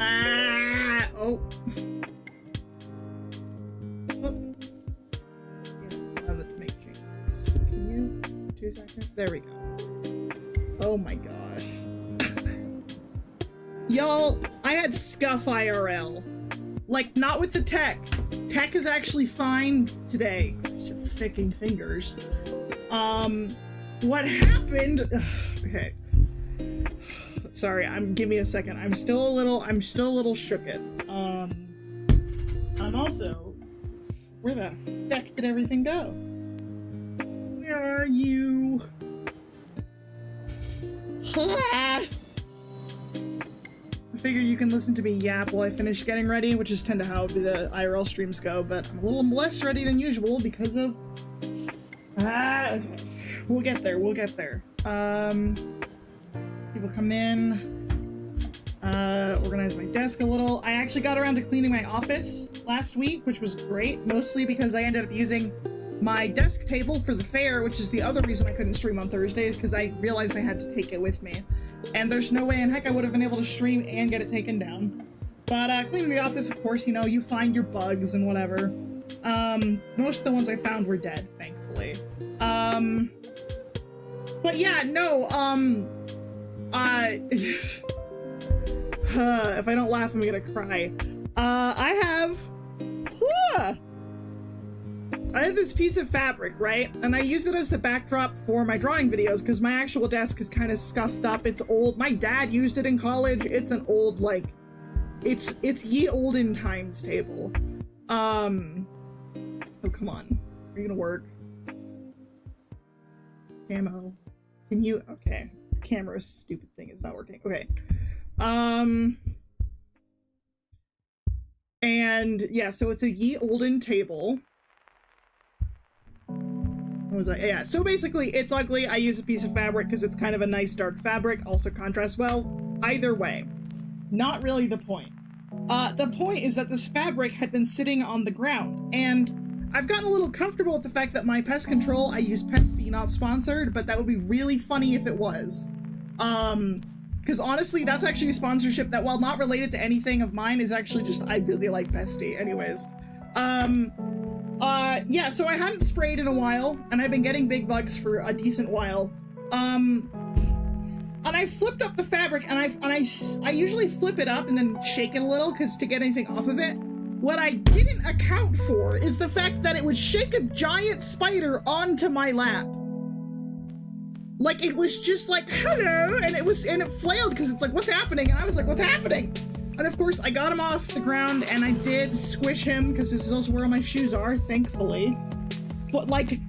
Ah! Oh. Oh. Yes, now let's make changes. Can you? 2 seconds? There we go. Oh my gosh. Y'all, I had scuff IRL. Like, not with the tech. Tech is actually fine today. Freaking fingers. What happened? Okay. Sorry, give me a second. I'm still a little shooketh. I'm also, where the heck did everything go? Where are you? I figured you can listen to me yap while I finish getting ready, which is tend to how the IRL streams go, but I'm a little less ready than usual because of... we'll get there, we'll get there. People come in, organize my desk a little. I actually got around to cleaning my office last week, which was great, mostly because I ended up using my desk table for the fair, which is the other reason I couldn't stream on Thursdays, because I realized I had to take it with me. And there's no way in heck I would have been able to stream and get it taken down. But cleaning the office, of course, you know, you find your bugs and whatever. Most of the ones I found were dead, thankfully. But yeah, no, if I don't laugh, I'm gonna cry. I have this piece of fabric, right? And I use it as the backdrop for my drawing videos because my actual desk is kind of scuffed up. It's old. My dad used it in college. It's an old, like, it's ye olden times table. Oh, come on. Are you gonna work? Camo. Can you? Okay. The camera's stupid thing is not working. Okay. And yeah, so it's a ye olden table. What was I? Yeah, so basically it's ugly. I use a piece of fabric because it's kind of a nice dark fabric, also contrasts well. Either way, not really the point. The point is that this fabric had been sitting on the ground, and I've gotten a little comfortable with the fact that my pest control, I use Pesty, not sponsored, but that would be really funny if it was. Because honestly, that's actually a sponsorship that, while not related to anything of mine, is actually just, I really like Pesty. Anyways. Yeah, so I hadn't sprayed in a while, and I've been getting big bugs for a decent while. And I flipped up the fabric, and I usually flip it up and then shake it a little, because to get anything off of it. What I didn't account for is the fact that it would shake a giant spider onto my lap. Like, it was just like, hello, and it flailed, because it's like, what's happening? And I was like, what's happening? And of course, I got him off the ground, and I did squish him, because this is also where all my shoes are, thankfully. But, like,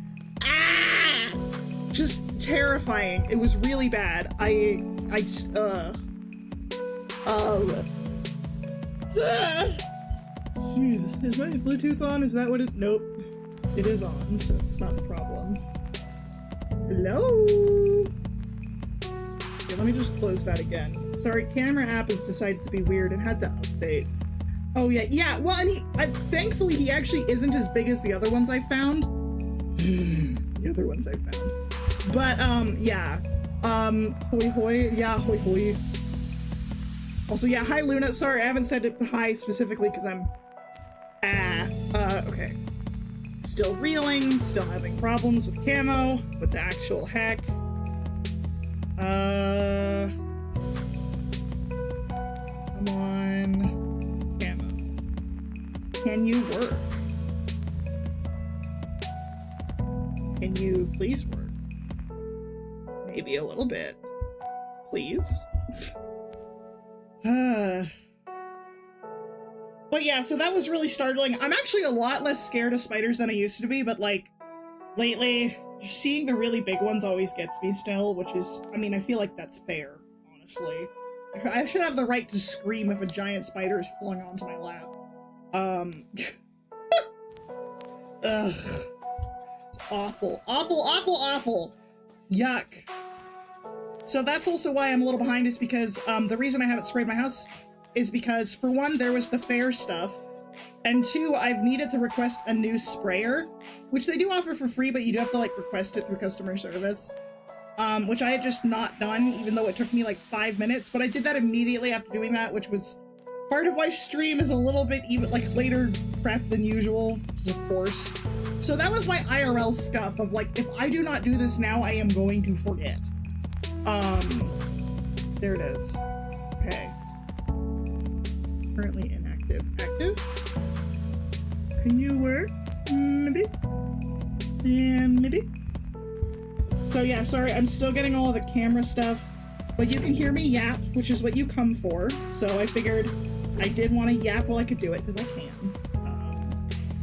just terrifying. It was really bad. I just, Jeez, is my Bluetooth on? Is that what it- Nope. It is on, so it's not a problem. Hello? Okay, let me just close that again. Sorry, camera app has decided to be weird. It had to update. Oh yeah, well, and thankfully he actually isn't as big as the other ones I found. The other ones I found. But, yeah. Hoi hoi. Yeah, hoi hoi. Also, yeah, hi Luna. Sorry, I haven't said it hi specifically because I'm... okay. Still reeling, still having problems with camo, with the actual heck. Come on. Camo. Can you work? Can you please work? Maybe a little bit. Please? But yeah, so that was really startling. I'm actually a lot less scared of spiders than I used to be, but like, lately, seeing the really big ones always gets me still, which is, I mean, I feel like that's fair, honestly. I should have the right to scream if a giant spider is falling onto my lap. Ugh. It's awful. Awful, awful, awful. Yuck. So that's also why I'm a little behind, is because, the reason I haven't sprayed my house is because, for one, there was the fair stuff, and two, I've needed to request a new sprayer, which they do offer for free, but you do have to, like, request it through customer service, which I had just not done, even though it took me, like, 5 minutes, but I did that immediately after doing that, which was Part of my stream is a little bit even, like, later prep than usual, of course. So that was my IRL stuff of, like, if I do not do this now, I am going to forget. There it is. Okay. Currently inactive. Active? Can you work? Maybe? And maybe? So yeah, sorry, I'm still getting all of the camera stuff, but you can hear me yap, which is what you come for. So I figured I did want to yap while I could do it, because I can.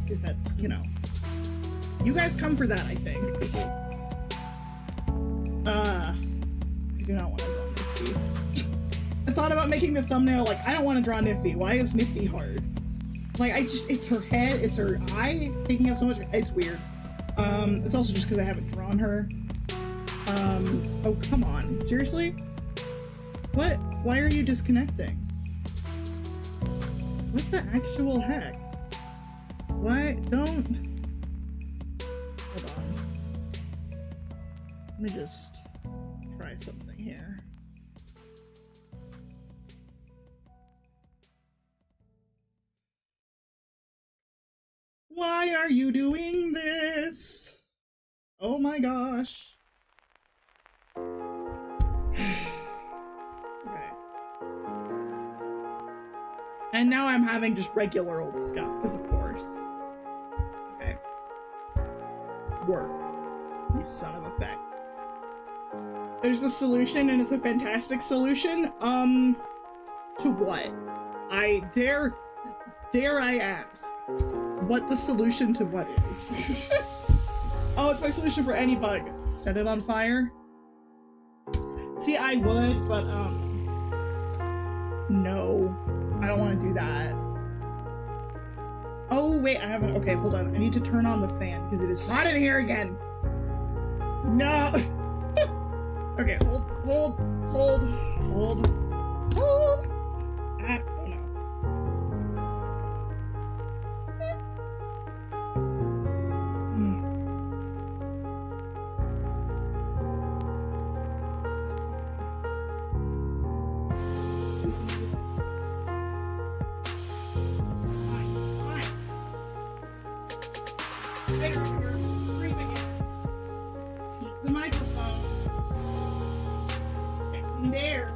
Because that's, you know, you guys come for that, I think. I do not want to draw Nifty. I thought about making the thumbnail like, I don't want to draw Nifty. Why is Nifty hard? Like, it's her head, it's her eye taking up so much. It's weird. It's also just because I haven't drawn her. Oh, come on. Seriously? What? Why are you disconnecting? What the actual heck? Why? Don't... Hold on. Let me just try something here. Why are you doing this? Oh my gosh. Okay. And now I'm having just regular old stuff, because of course. Okay. Work. You son of a feck. There's a solution, and it's a fantastic solution. To what? I dare I ask what the solution to what is? Oh, it's my solution for any bug. Set it on fire? See, I would, but, no. I don't want to do that. Oh, wait, I haven't. Okay, hold on. I need to turn on the fan, because it is hot in here again. No. Okay, hold. Ah, oh no. Screaming it. Keep the microphone. Getting there.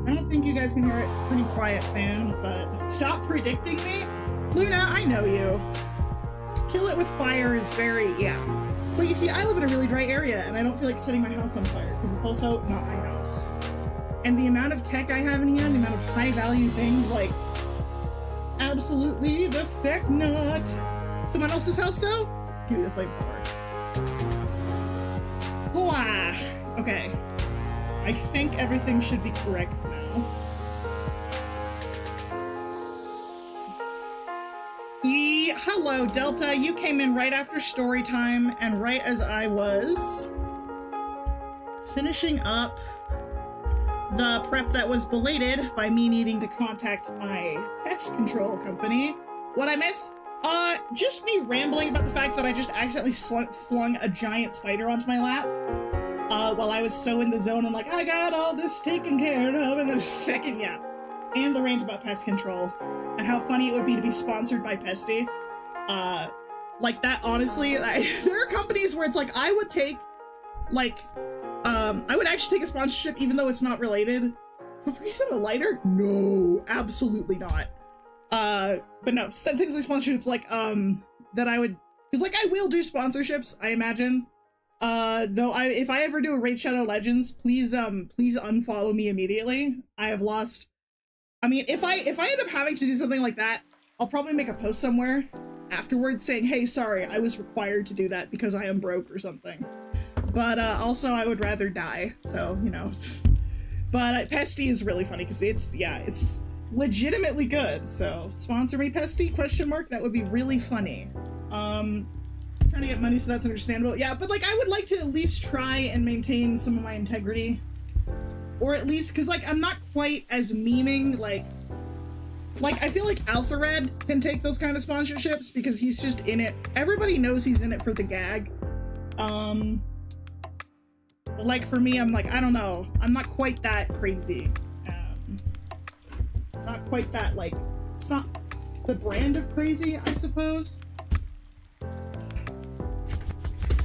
I don't think you guys can hear it. It's a pretty quiet fan, but stop predicting me. Luna, I know you. Kill it with fire is very, yeah. But you see, I live in a really dry area, and I don't feel like setting my house on fire, because it's also not my house. And the amount of tech I have in here, and the amount of high-value things, like, absolutely the feck not. Someone else's house, though? Give me the flamethrower. Hooah! Okay. I think everything should be correct now. Hello, Delta. You came in right after story time, and right as I was finishing up the prep that was belated by me needing to contact my pest control company. What'd I miss? Just me rambling about the fact that I just accidentally flung a giant spider onto my lap. While I was so in the zone, I'm like, I got all this taken care of, and then just feckin' yeah. And the range about pest control. And how funny it would be to be sponsored by Pesty. Like that, honestly, there are companies where it's like, I would take, like, I would actually take a sponsorship even though it's not related. Febreze and a lighter? No, absolutely not. But no, things like sponsorships, like, that I would, because, like, I will do sponsorships, I imagine. Though if I ever do a Raid Shadow Legends, please unfollow me immediately. I have lost, I mean, if I end up having to do something like that, I'll probably make a post somewhere afterwards saying, hey, sorry, I was required to do that because I am broke or something. But, also, I would rather die, so, you know. But, Pesty is really funny, because it's legitimately good, so, sponsor me, Pesty, question mark, that would be really funny. Trying to get money, so that's understandable. Yeah, but, like, I would like to at least try and maintain some of my integrity. Or at least, because, like, I'm not quite as memeing, like, Like, I feel like Alpha Red can take those kind of sponsorships because he's just in it. Everybody knows he's in it for the gag. Like, for me, I'm like, I don't know. I'm not quite that crazy. Not quite that, like, it's not the brand of crazy, I suppose.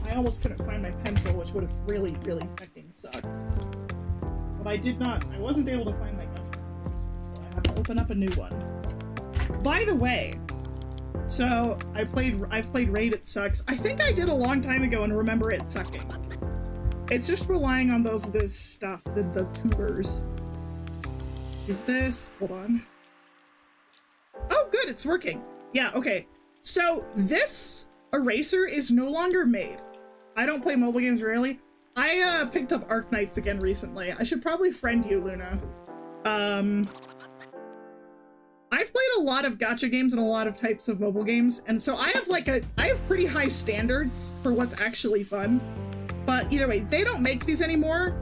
I almost couldn't find my pencil, which would have really, really fucking sucked. But I wasn't able to find my gunshot, so I have to open up a new one. By the way, so I've played Raid, it sucks. I think I did a long time ago and remember it sucking. It's just relying on those stuff, the tubers. Is this, hold on. Oh good, it's working. Yeah, okay. So this eraser is no longer made. I don't play mobile games rarely. I picked up Arknights again recently. I should probably friend you, Luna. I've played a lot of gacha games and a lot of types of mobile games, and so I have pretty high standards for what's actually fun. But either way, they don't make these anymore.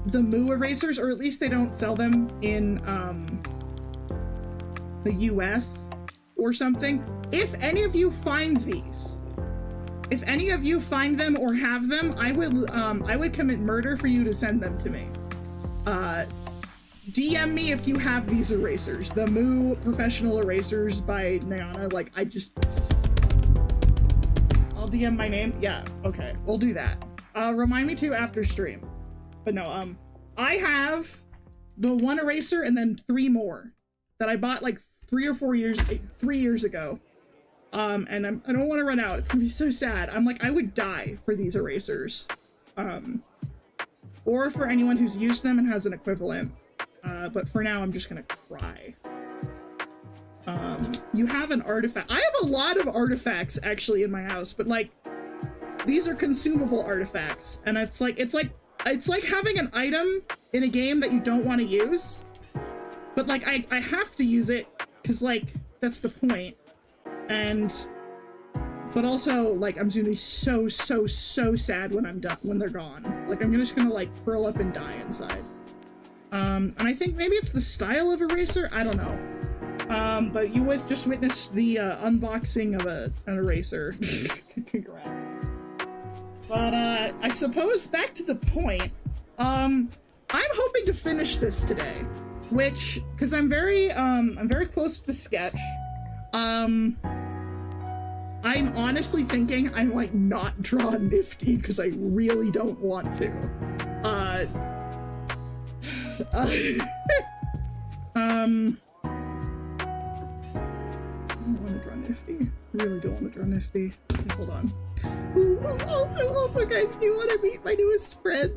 The Moo erasers, or at least they don't sell them in the US or something. If any of you find these, if any of you find them or have them, I would commit murder for you to send them to me. DM me if you have these erasers. The Moo Professional Erasers by Nyana. Like, I'll DM my name. Yeah, okay, we'll do that. Remind me to after stream. But no, I have the one eraser and then 3 more that I bought like 3 years ago. And I don't want to run out. It's gonna be so sad. I'm like, I would die for these erasers. Or for anyone who's used them and has an equivalent. But for now, I'm just gonna cry. You have an artifact. I have a lot of artifacts actually in my house, but like, these are consumable artifacts, and it's like having an item in a game that you don't want to use, but like I have to use it because like that's the point. And but also like I'm gonna be so sad when they're gone. Like I'm just gonna like curl up and die inside. And I think maybe it's the style of eraser, I don't know. But you just witnessed the unboxing of an eraser. Congrats. But I suppose back to the point. I'm hoping to finish this today, which because I'm very close to the sketch. I'm honestly thinking I'm like not draw nifty because I really don't want to. I don't want to draw nifty. I really don't want to draw nifty. Okay, hold on. Ooh, also, guys, do you want to meet my newest friend?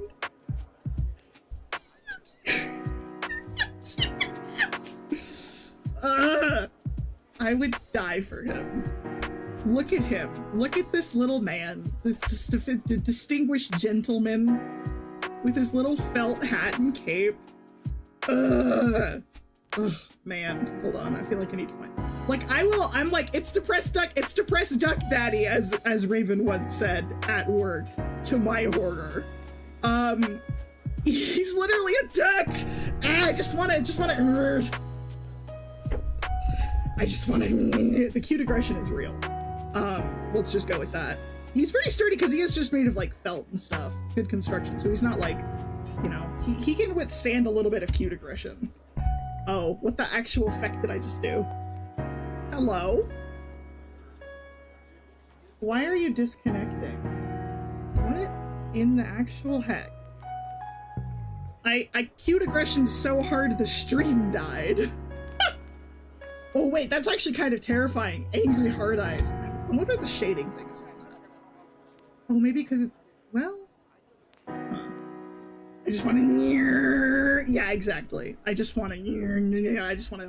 I would die for him. Look at him. Look at this little man. This distinguished gentleman with his little felt hat and cape. Ugh, man. Hold on. I feel like I need to find... Like, I'm like, it's depressed duck daddy, as Raven once said at work, to my horror. He's literally a duck! I just wanna, the cute aggression is real. Let's just go with that. He's pretty sturdy because he is just made of like felt and stuff. Good construction, so he's not like, you know, he can withstand a little bit of cute aggression. Oh, what the actual effect did I just do? Hello? Why are you disconnecting? What in the actual heck? I cute aggression so hard the stream died. Oh wait, that's actually kind of terrifying. Angry hard eyes. I wonder what the shading thing is. Oh, maybe because it, well, I just want to, yeah, exactly. I just want to, I just want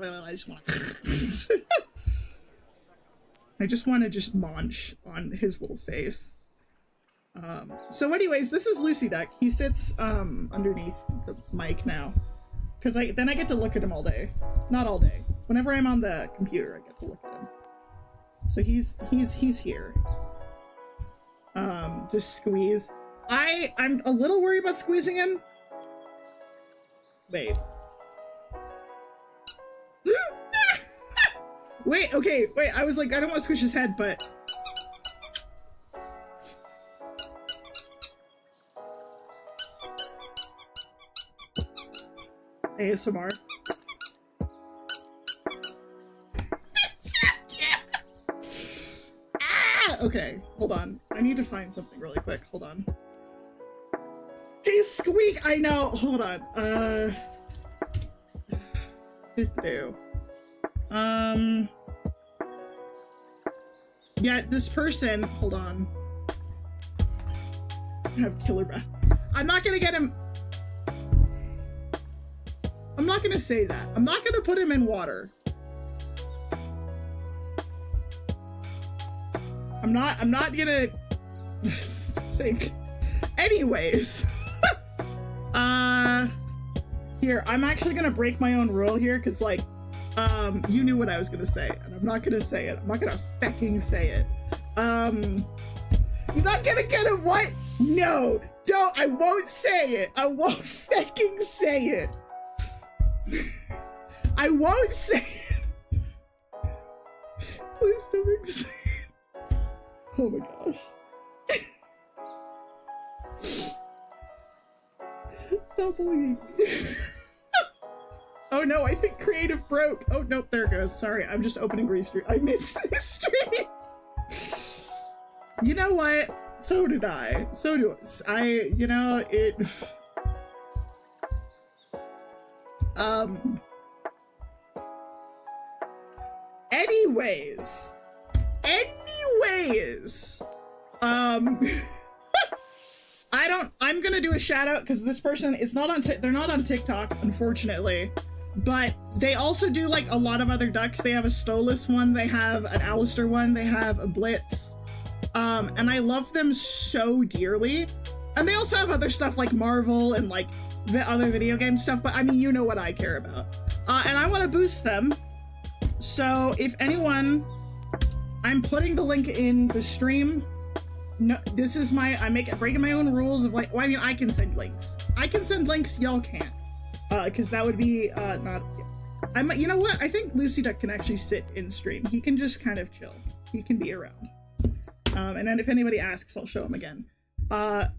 to just munch on his little face. So anyways, this is Lucy Duck. He sits underneath the mic now, because then I get to look at him all day. Not all day. Whenever I'm on the computer, I get to look at him. So he's here. Just squeeze. I'm a little worried about squeezing him. Wait. No! Wait, okay, wait, I was like, I don't want to squish his head, but... ASMR. Ah! Okay, hold on. I need to find something really quick. Hold on. Hey, Squeak! I know! Hold on. Yeah, this person... Hold on. I have killer breath. I'm not gonna get him... I'm not gonna say that. I'm not gonna put him in water. I'm not gonna say... Anyways. Here, I'm actually gonna break my own rule here, because, like, you knew what I was gonna say, and I'm not gonna say it. I'm not gonna fucking say it. You're not gonna get it what? No! Don't! I won't say it! I won't fucking say it! I won't say it! Please don't make me say it. Oh my gosh. Stop bullying me. Oh no, I think Creative broke. Oh nope, there it goes. Sorry, I'm just opening restream. I missed the streams. You know what? So did I. So do I. You know, it... Anyways. I'm gonna do a shout out because this person is not on, they're not on TikTok, unfortunately, but they also do like a lot of other ducks. They have a Stolas one, they have an Alistair one, they have a Blitz, and I love them so dearly. And they also have other stuff like Marvel and like the other video game stuff, but I mean, you know what I care about. And I want to boost them. So if anyone, I'm putting the link in the stream. No, this is my, breaking my own rules of like, well, I mean, I can send links. I can send links, y'all can't. Cause that would be, not, you know what? I think Lucy Duck can actually sit in stream. He can just kind of chill. He can be around. And then if anybody asks, I'll show him again. Hold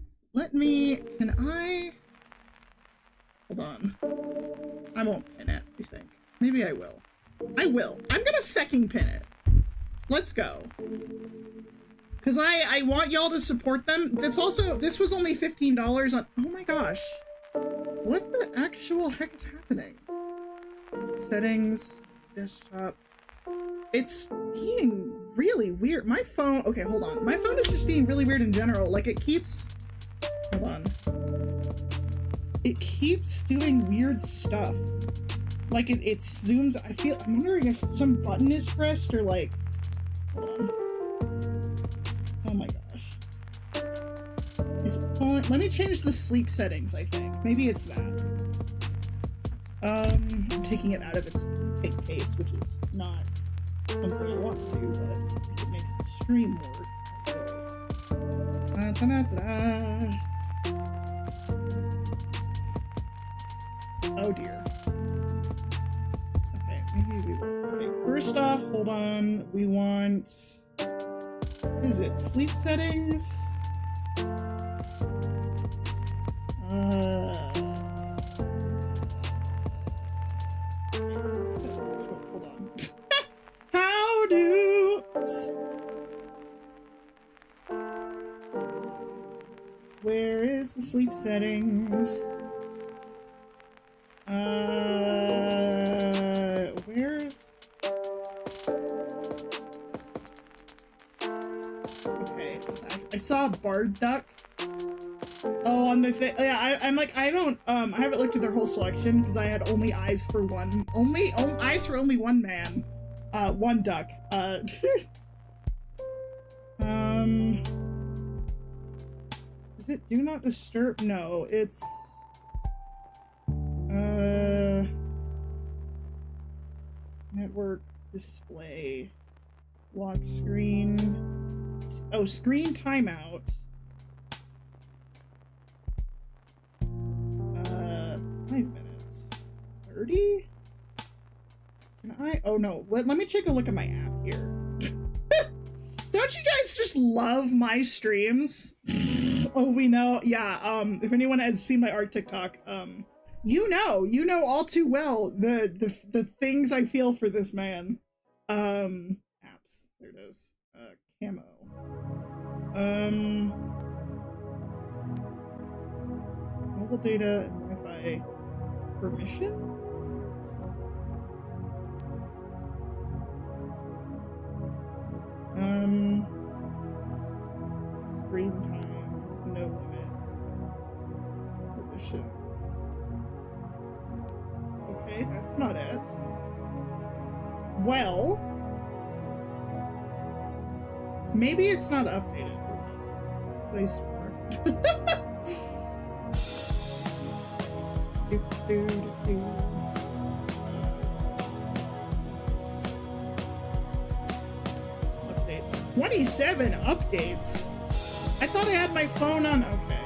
on. I won't pin it, I think. Maybe I will. I will. I'm gonna fecking pin it. Let's go. Because I want y'all to support them. This was only $15 on, oh my gosh. What the actual heck is happening? Settings, desktop. It's being really weird. My phone, okay, hold on. My phone is just being really weird in general. Like it keeps, hold on. It keeps doing weird stuff. Like it zooms, I'm wondering if some button is pressed or like, hold on. Oh my gosh. Is it falling? Let me change the sleep settings, I think. Maybe it's that. I'm taking it out of its case, which is not something I want to do, but if it makes the stream work. Oh dear. Okay, maybe we will. Okay, first off, hold on. We want... What is it? Sleep settings? Hold on. How do... Where is the sleep settings? Where's... Okay, I saw a barred duck. Oh, on the thing. Yeah, I'm like, I don't, I haven't looked at their whole selection because I had only eyes for one, eyes for only one man. One duck. Is it do not disturb? No, it's, network display, lock screen. Oh, screen timeout. 5 minutes. 30? Can I? Oh no, let me take a look at my app here. Don't you guys just love my streams? Oh, we know. Yeah, if anyone has seen my art TikTok, you know all too well the things I feel for this man. Apps. There it is. Camo. Mobile data and Wi-Fi permission? Screen time, no limit. Permissions. Okay, that's not it. Well, maybe it's not updated. Play Store. Update. 27 updates? I thought I had my phone on. Okay.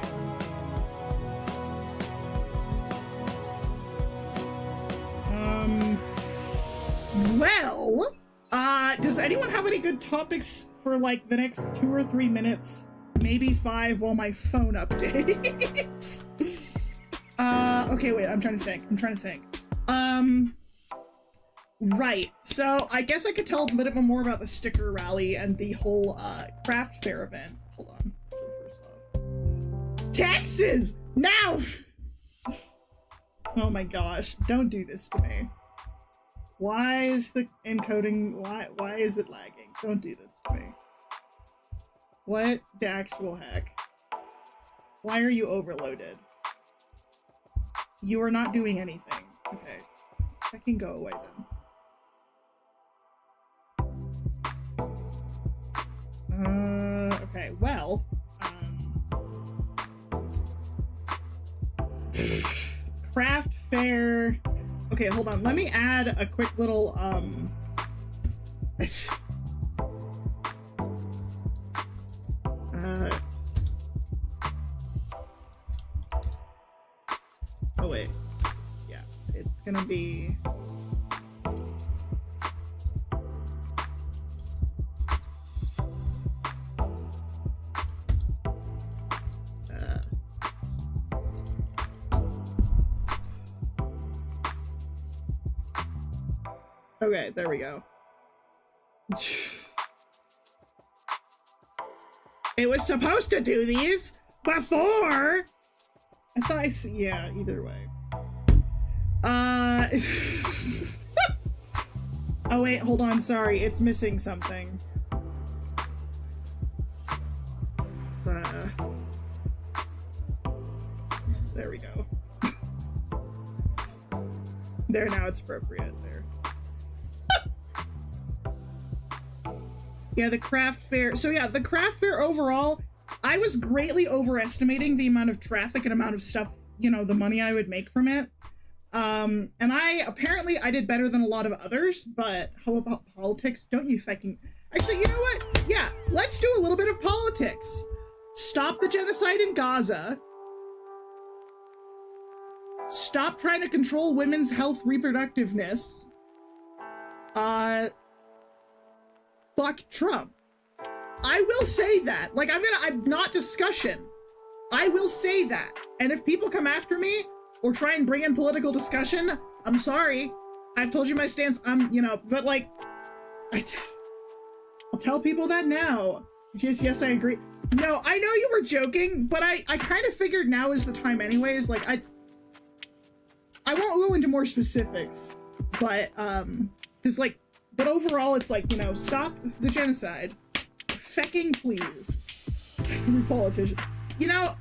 Well, does anyone have any good topics for like the next 2 or 3 minutes? Maybe 5 while my phone updates. Okay, wait, I'm trying to think. Right, so I guess I could tell a bit more about the sticker rally and the whole, craft fair event. Hold on, first off. Taxes! Now! Oh my gosh, don't do this to me. Why is the encoding, why is it lagging? Don't do this to me. What the actual heck? Why are you overloaded? You are not doing anything. Okay. That can go away then. Okay, well, craft fair. Okay, hold on. Let me add a quick little, oh wait. Yeah, it's gonna be... Okay, there we go. It was supposed to do these before! I thought I see, yeah, either way. Oh wait, hold on, sorry, it's missing something. There we go. There, now it's appropriate, there. Yeah, the craft fair. So yeah, the craft fair overall, I was greatly overestimating the amount of traffic and amount of stuff, you know, the money I would make from it. And apparently I did better than a lot of others, but how about politics? Don't you fucking... Actually, you know what? Yeah, let's do a little bit of politics. Stop the genocide in Gaza. Stop trying to control women's health reproductiveness. Fuck Trump. I will say that. Like, I'm not discussion. I will say that. And if people come after me or try and bring in political discussion, I'm sorry. I've told you my stance. You know, but like, I'll tell people that now. Yes, I agree. No, I know you were joking, but I kind of figured now is the time anyways. Like, I won't go into more specifics, but, cause like, but overall, it's like, you know, stop the genocide. Fecking please. Every politician. You know,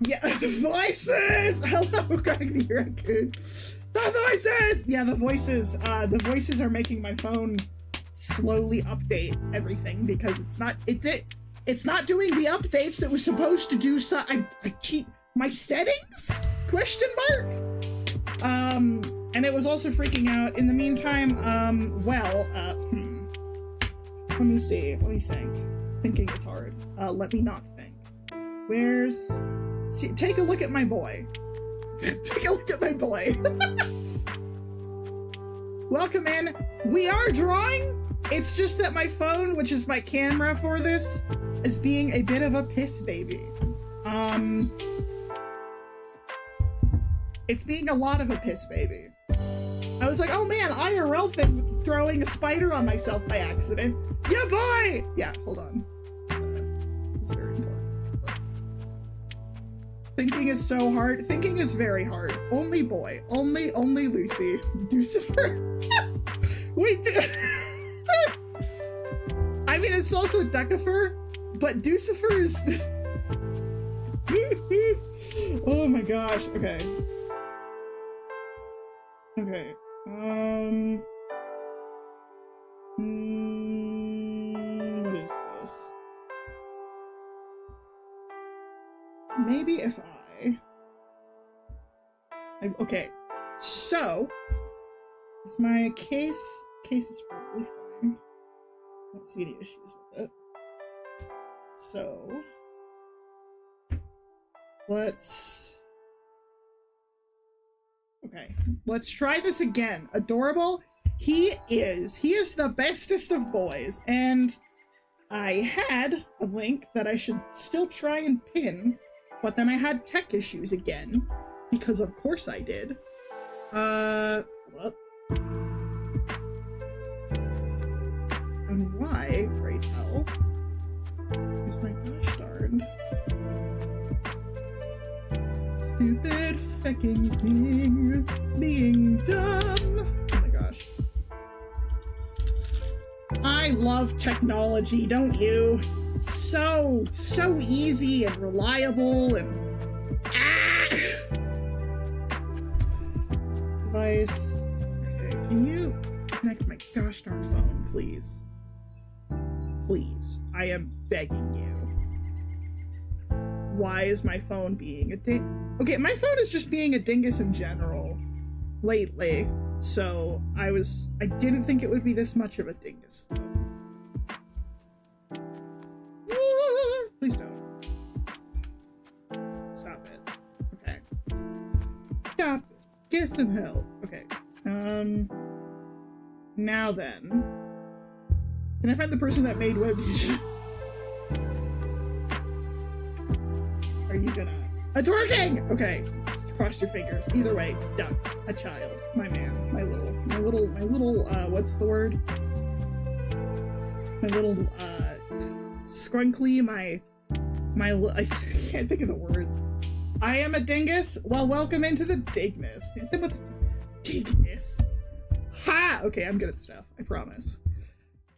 yeah, the voices! Hello, Greg the Raccoon. The voices! Yeah, the voices are making my phone slowly update everything because it's not doing the updates that was supposed to do. So I cheat my settings? Question mark? And it was also freaking out. In the meantime, let me see. Let me think. Thinking is hard. Let me not think. Take a look at my boy. Take a look at my boy. Welcome in. We are drawing. It's just that my phone, which is my camera for this, is being a bit of a piss baby. It's being a lot of a piss baby. I was like, oh man, IRL thing with throwing a spider on myself by accident. Yeah, boy! Yeah, hold on. This is very important. Thinking is so hard. Thinking is very hard. Only boy. Only Lucy. Ducifer. Wait. I mean, it's also Ducifer, but Ducifer is... Oh my gosh. Okay. Okay. What is this? Maybe if okay. So, is my case is probably fine. I don't see any issues with it. So, okay, let's try this again. Adorable. He is the bestest of boys, and I had a link that I should still try and pin, but then I had tech issues again, because of course I did. What? And why, pray tell, is my gosh darn stupid fucking thing being dumb? Oh my gosh. I love technology, don't you? So easy and reliable and device. Okay, can you connect my gosh darn phone, please? Please, I am begging you. Why is my phone being a okay, my phone is just being a dingus in general lately, so I didn't think it would be this much of a dingus, though. Please don't. Stop it. Okay. Stop it. Get some help. Okay. Now then. Can I find the person that made web? Are you gonna... It's working! Okay. Just cross your fingers. Either way, done. A child. My man. My little, what's the word? My little, scrunkly, I can't think of the words. I am a dingus. Well, welcome into the dingness. Dingness. Ha! Okay, I'm good at stuff. I promise.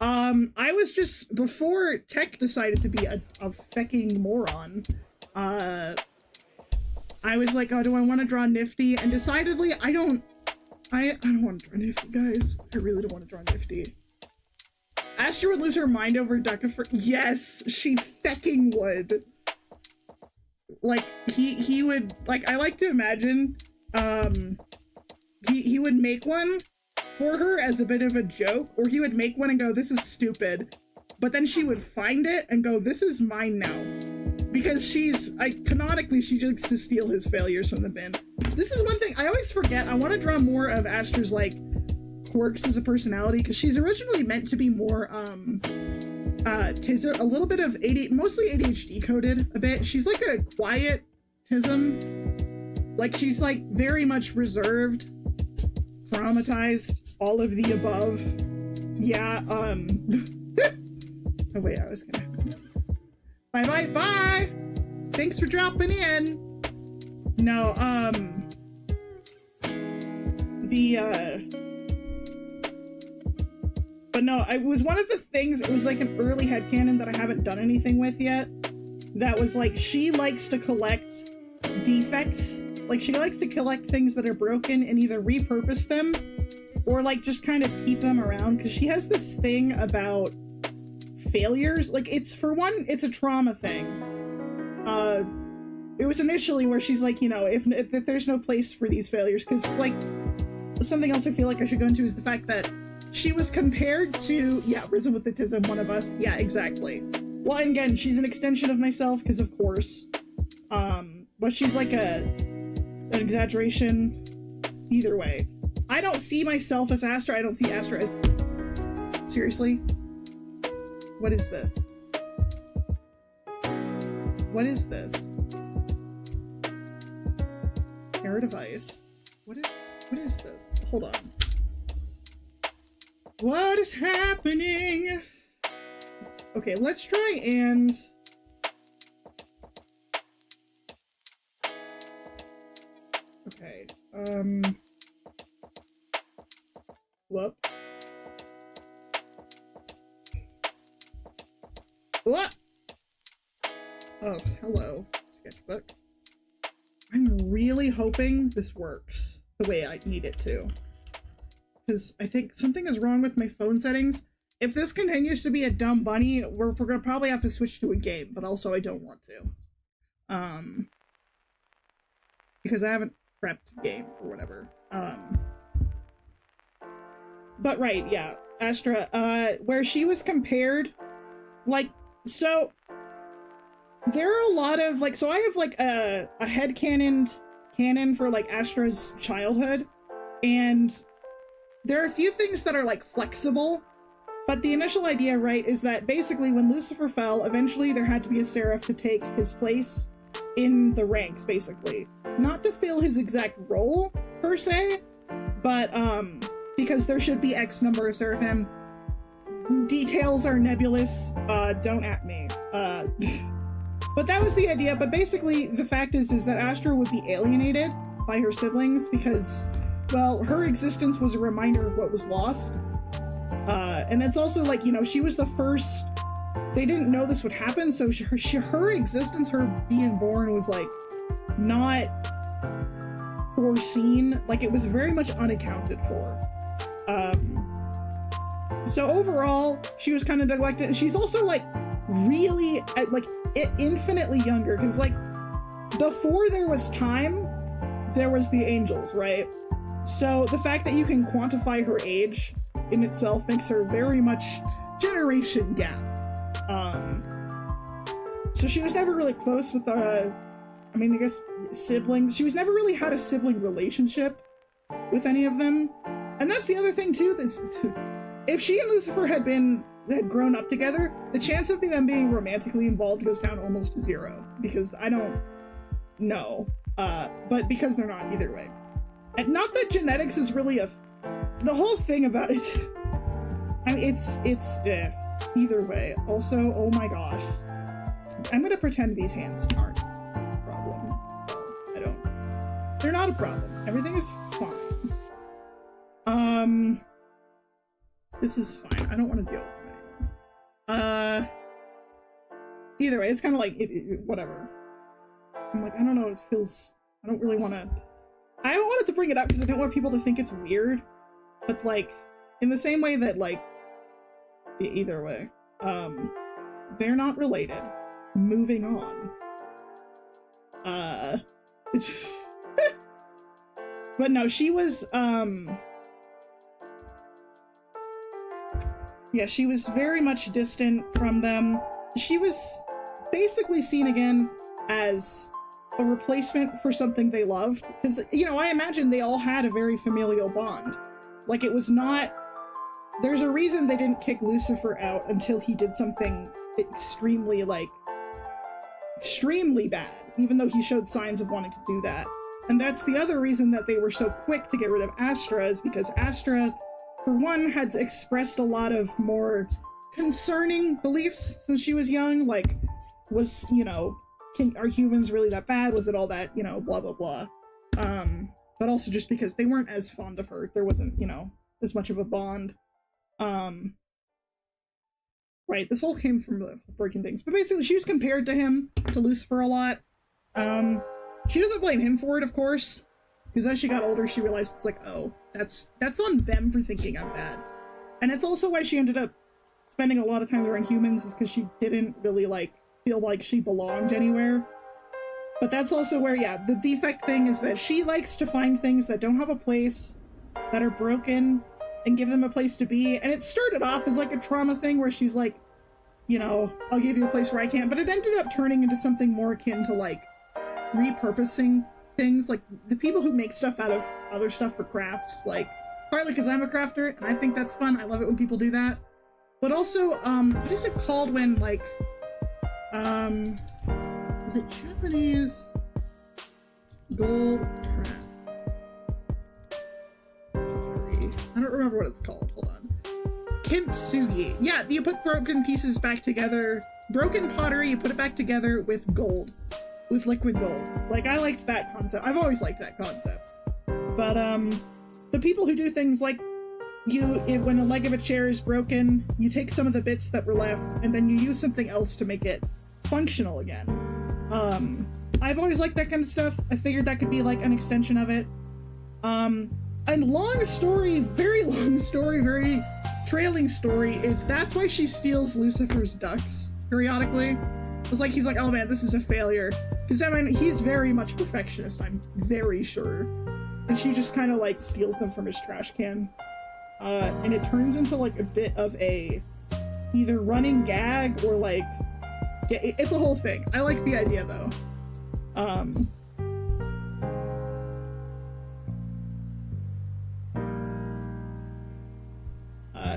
I was just, before Tech decided to be a fecking moron, I was like, oh, do I want to draw Nifty? And decidedly, I don't want to draw Nifty, guys. I really don't want to draw Nifty. Astra would lose her mind over Ducifer. Yes, she fecking would. Like, he would, like, I like to imagine, he would make one for her as a bit of a joke, or he would make one and go, this is stupid. But then she would find it and go, this is mine now. Because canonically, she likes to steal his failures from the bin. This is one thing I always forget. I want to draw more of Astra's, like, quirks as a personality, because she's originally meant to be more, a little bit of mostly ADHD coded a bit. She's like a quiet tism. Like, she's, like, very much reserved, traumatized, all of the above. Yeah, oh wait, I was gonna... Bye! Thanks for dropping in! No, but no, it was one of the things, it was like an early headcanon that I haven't done anything with yet, that was like, she likes to collect defects. Like, she likes to collect things that are broken and either repurpose them, or like just kind of keep them around, because she has this thing about failures. Like, it's, for one, it's a trauma thing. It was initially where she's like, you know, if there's no place for these failures, because, like, something else I feel like I should go into is the fact that she was compared to, yeah, Risen with the Tism, one of us. Yeah, exactly. Well, and again, she's an extension of myself, because of course. But she's like an exaggeration. Either way. I don't see myself as Astra. I don't see Astra as... Seriously? What is this? What is this? Error device. What is this? Hold on. What is happening? Okay, let's try and... Okay, whoop. What? Oh, hello, sketchbook. I'm really hoping this works the way I need it to. Because I think something is wrong with my phone settings. If this continues to be a dumb bunny, we're gonna probably have to switch to a game, but also I don't want to. Because I haven't prepped game or whatever. But right, yeah, Astra, where she was compared, like, so there are a lot of, like, so I have, like, a canon for, like, Astra's childhood, and there are a few things that are, like, flexible, but the initial idea, right, is that basically when Lucifer fell, eventually there had to be a seraph to take his place in the ranks, basically. Not to fill his exact role, per se, but, because there should be X number of seraphim. Details are nebulous, don't at me. But that was the idea, but basically the fact is that Astra would be alienated by her siblings because, well, her existence was a reminder of what was lost. And it's also like, you know, she was the first, they didn't know this would happen, so her existence, her being born was like, not foreseen, like it was very much unaccounted for. So overall, she was kind of neglected. She's also like really like infinitely younger, because like before there was time, there was the angels, right? So the fact that you can quantify her age in itself makes her very much generation gap. So she was never really close with I mean, I guess siblings. She was never really had a sibling relationship with any of them. And that's the other thing too, this if she and Lucifer had grown up together, the chance of them being romantically involved goes down almost to zero, because I don't know. But because they're not either way. And not that genetics is really the whole thing about it. I mean, it's either way. Also, oh my gosh. I'm gonna pretend these hands aren't a problem. I don't. They're not a problem. Everything is fine. This is fine. I don't want to deal with them anymore. Either way, it's kind of like, whatever. I'm like, I don't know, it feels, I don't really want to, I don't want it to bring it up because I don't want people to think it's weird, but like, in the same way that like, either way, they're not related. Moving on. But no, she was, yeah, she was very much distant from them. She was basically seen again as a replacement for something they loved. Because, you know, I imagine they all had a very familial bond. Like, it was not... There's a reason they didn't kick Lucifer out until he did something extremely, like... extremely bad, even though he showed signs of wanting to do that. And that's the other reason that they were so quick to get rid of Astra, is because Astra, for one, had expressed a lot of more concerning beliefs since she was young, like, was, you know, are humans really that bad? Was it all that, you know, blah, blah, blah. But also just because they weren't as fond of her. There wasn't, you know, as much of a bond. Right, this all came from the breaking things. But basically, she was compared to him, to Lucifer a lot. She doesn't blame him for it, of course. Because as she got older, she realized it's like, oh, that's on them for thinking I'm bad. And it's also why she ended up spending a lot of time around humans, is because she didn't really, like, feel like she belonged anywhere. But that's also where, yeah, the defect thing is that she likes to find things that don't have a place, that are broken, and give them a place to be. And it started off as, like, a trauma thing where she's like, you know, I'll give you a place where I can, but it ended up turning into something more akin to, like, repurposing things. Like, the people who make stuff out of other stuff for crafts, like, Partly because I'm a crafter, and I think that's fun. I love it when people do that. But also, what is it called when, like, is it Japanese gold trap? I don't remember what it's called. Hold on. Kintsugi. Yeah, you put broken pieces back together. Broken pottery, you put it back together with gold. With liquid gold. Like, I liked that concept. I've always liked that concept. But, the people who do things like when a leg of a chair is broken, you take some of the bits that were left, and then you use something else to make it functional again. I've always liked that kind of stuff. I figured that could be, like, an extension of it. And long story, very trailing story, that's why she steals Lucifer's ducks periodically. It's like, he's like, oh man, this is a failure. Because, I mean, he's very much perfectionist, I'm very sure. And she just kind of, like, steals them from his trash can. And it turns into, like, a bit of a either running gag or, like, it's a whole thing. I like the idea, though.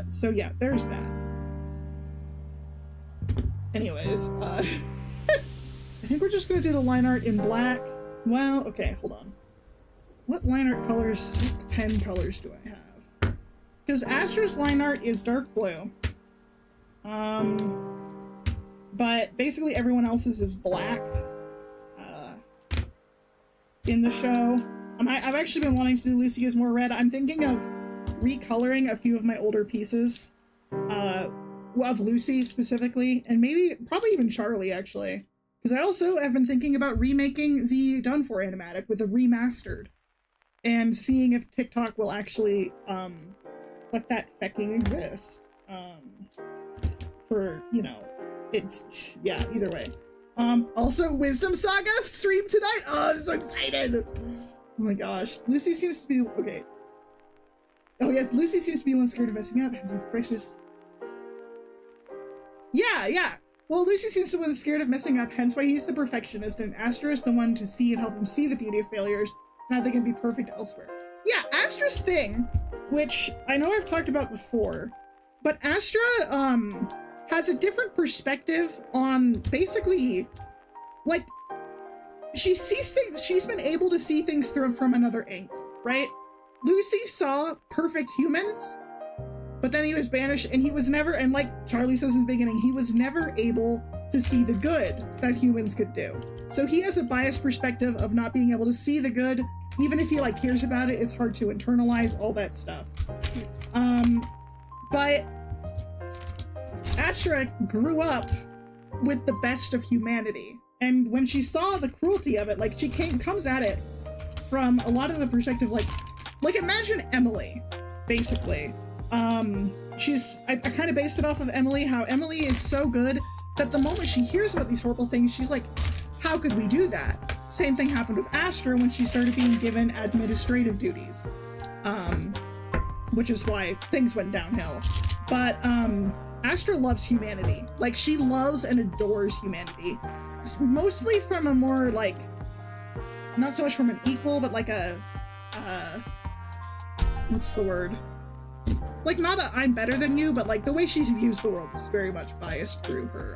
So yeah, there's that. Anyways, I think we're just gonna do the line art in black. Well, okay, hold on. What line art colors, pen colors do I have? Because Astra's line art is dark blue. But basically everyone else's is black. In the show. I've actually been wanting to do Lucia's more red. I'm thinking of recoloring a few of my older pieces. Of Lucy specifically, and probably even Charlie, actually. Because I also have been thinking about remaking the Done For animatic with a remastered. And seeing if TikTok will actually, let that fecking exist. For, you know, it's, yeah, either way. Also, Wisdom Saga stream tonight! Oh, I'm so excited! Oh my gosh. Lucy seems to be, okay. Oh yes, Lucy seems to be one scared of messing up, hands with precious. Yeah. Well, Lucy seems to be one scared of messing up, hence why he's the perfectionist, and Astra is the one to see and help him see the beauty of failures, and how they can be perfect elsewhere. Yeah, Astra's thing, which I know I've talked about before, but Astra, has a different perspective on basically, like, she sees things, she's been able to see things from another angle, right? Lucy saw perfect humans, but then he was banished, and he was never, and like Charlie says in the beginning, he was never able to see the good that humans could do. So he has a biased perspective of not being able to see the good. Even if he, like, hears about it, it's hard to internalize all that stuff. But Astra grew up with the best of humanity. And when she saw the cruelty of it, like, she comes at it from a lot of the perspective, like imagine Emily, basically. I kind of based it off of Emily, how Emily is so good that the moment she hears about these horrible things, she's like, how could we do that? Same thing happened with Astra when she started being given administrative duties. Which is why things went downhill. But, Astra loves humanity. Like, she loves and adores humanity. Mostly from a more, like, not so much from an equal, but like a, what's the word? Like, not a I'm better than you, but like the way she views the world is very much biased through her,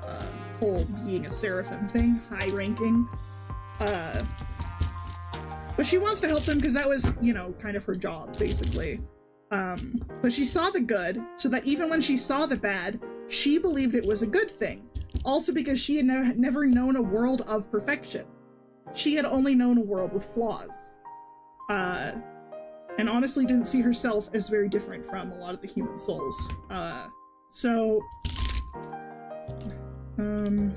whole being a seraphim thing, high ranking. But she wants to help them because that was, you know, kind of her job, basically. But she saw the good, so that even when she saw the bad, she believed it was a good thing. Also because she had never known a world of perfection. She had only known a world with flaws. And honestly didn't see herself as very different from a lot of the human souls. None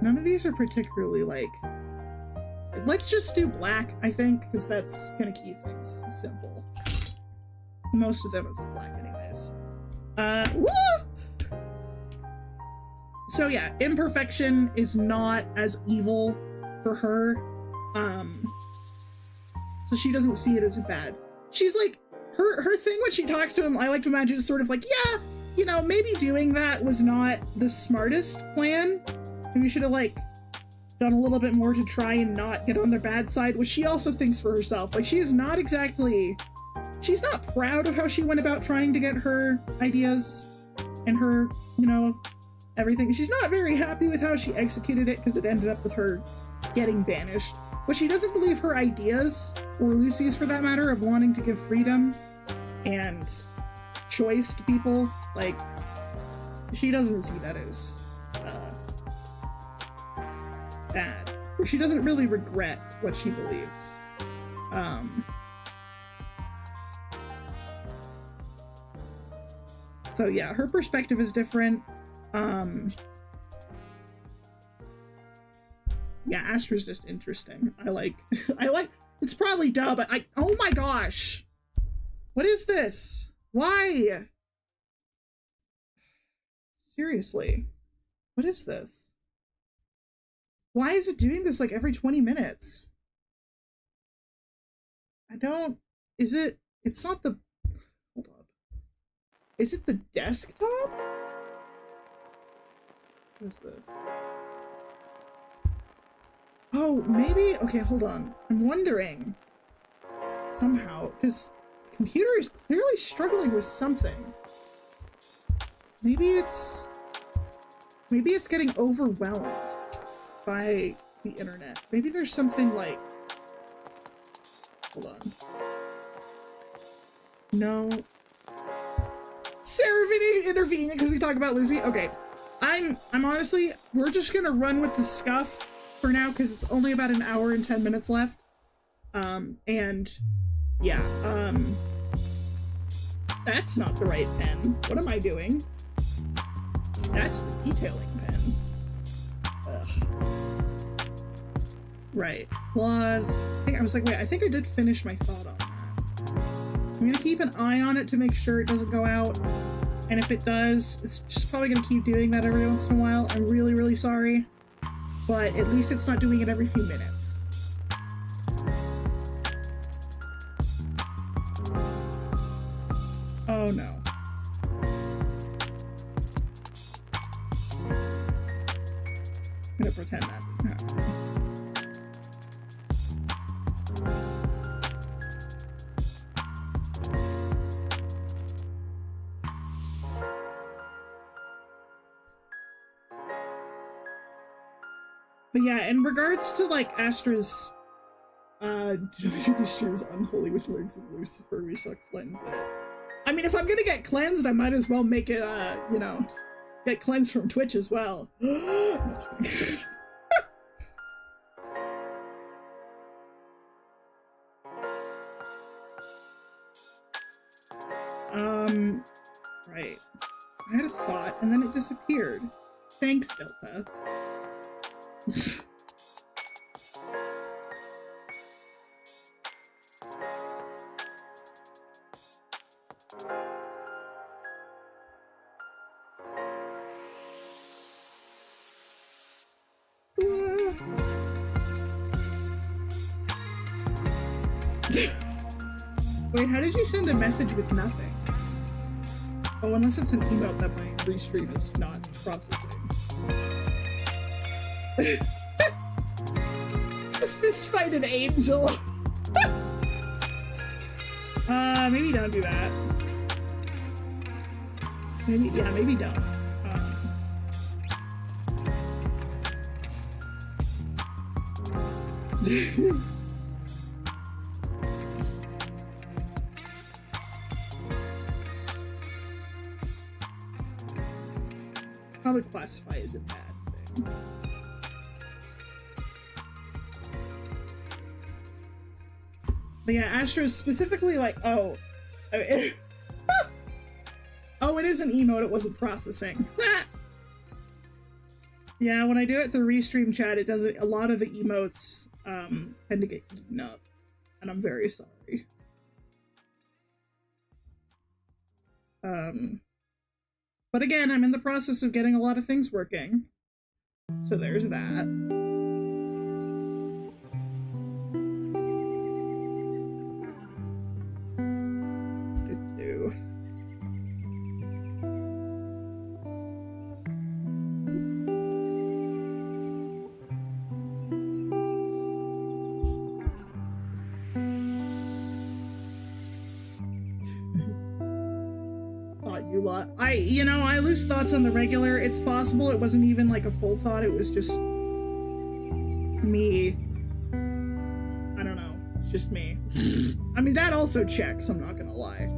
of these are particularly, like... Let's just do black, I think, because that's gonna keep things simple. Most of them is black anyways. Woo! So yeah, imperfection is not as evil for her. So she doesn't see it as bad. She's like, her thing when she talks to him, I like to imagine is sort of like, yeah, you know, maybe doing that was not the smartest plan. Maybe we should have, like, done a little bit more to try and not get on their bad side, which she also thinks for herself. Like, she is not exactly she's not proud of how she went about trying to get her ideas and her, you know, everything. She's not very happy with how she executed it because it ended up with her getting banished. But she doesn't believe her ideas, or Lucy's for that matter, of wanting to give freedom and choice to people. Like, she doesn't see that as bad. Or she doesn't really regret what she believes. So yeah, her perspective is different. Yeah, Astra's just interesting. I like, it's probably dumb, but oh my gosh. What is this? Why? Seriously. What is this? Why is it doing this like every 20 minutes? It's not the, hold on. Is it the desktop? What is this? Oh, maybe, okay, hold on. I'm wondering, somehow, because computer is clearly struggling with something. Maybe it's getting overwhelmed by the internet. Maybe there's something like, hold on. No. Sarah intervening because we talk about Lucy. Okay, I'm honestly, we're just gonna run with the scuff for now because it's only about an hour and 10 minutes left. And yeah, that's not the right pen. What am I doing? That's the detailing pen. Ugh. Right. Claws. I was like, wait, I think I did finish my thought on that. I'm gonna keep an eye on it to make sure it doesn't go out. And if it does, it's just probably gonna keep doing that every once in a while. I'm really, really sorry. But at least it's not doing it every few minutes. Oh no. I'm gonna pretend that didn't happen. But yeah, in regards to like Astra's this is unholy, which learns of Lucifer, we shall cleanse it. I mean, if I'm gonna get cleansed, I might as well make it you know, get cleansed from Twitch as well. Right. I had a thought and then it disappeared. Thanks, Delta. Wait, how did you send a message with nothing? Oh, unless it's an emote that my restream is not processing. Fist fight an angel. Maybe don't do that. Maybe, yeah, maybe don't. Probably classify as a bad thing. But yeah, Astra's specifically like, oh, I mean, oh, it is an emote, it wasn't processing. Yeah, when I do it through Restream chat, it doesn't, a lot of the emotes tend to get eaten up, and I'm very sorry. But again, I'm in the process of getting a lot of things working, so there's that. you lot. You know, I lose thoughts on the regular. It's possible it wasn't even like a full thought. It was just me. I don't know. It's just me. I mean, that also checks, I'm not gonna lie.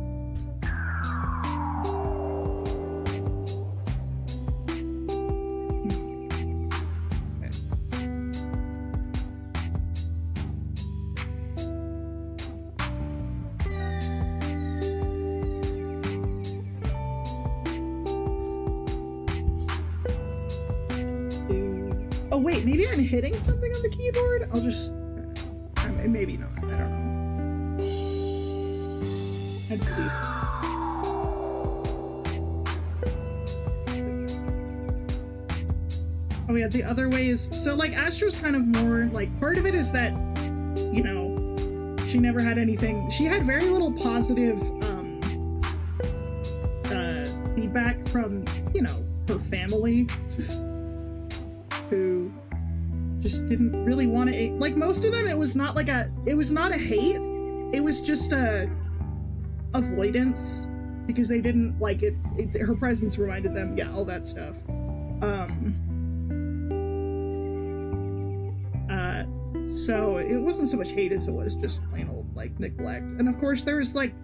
Oh wait, maybe I'm hitting something on the keyboard? I'll just... maybe not, I don't know. I'd believe. Oh yeah, the other ways. So like Astra's kind of more, like, part of it is that, you know, she never had anything. She had very little positive feedback from, you know, her family. Who just didn't really want to, like, most of them, it was not a hate, it was just a avoidance, because they didn't like it, her presence reminded them, yeah, all that stuff. So it wasn't so much hate as it was just plain old, like, neglect. And of course there's, like,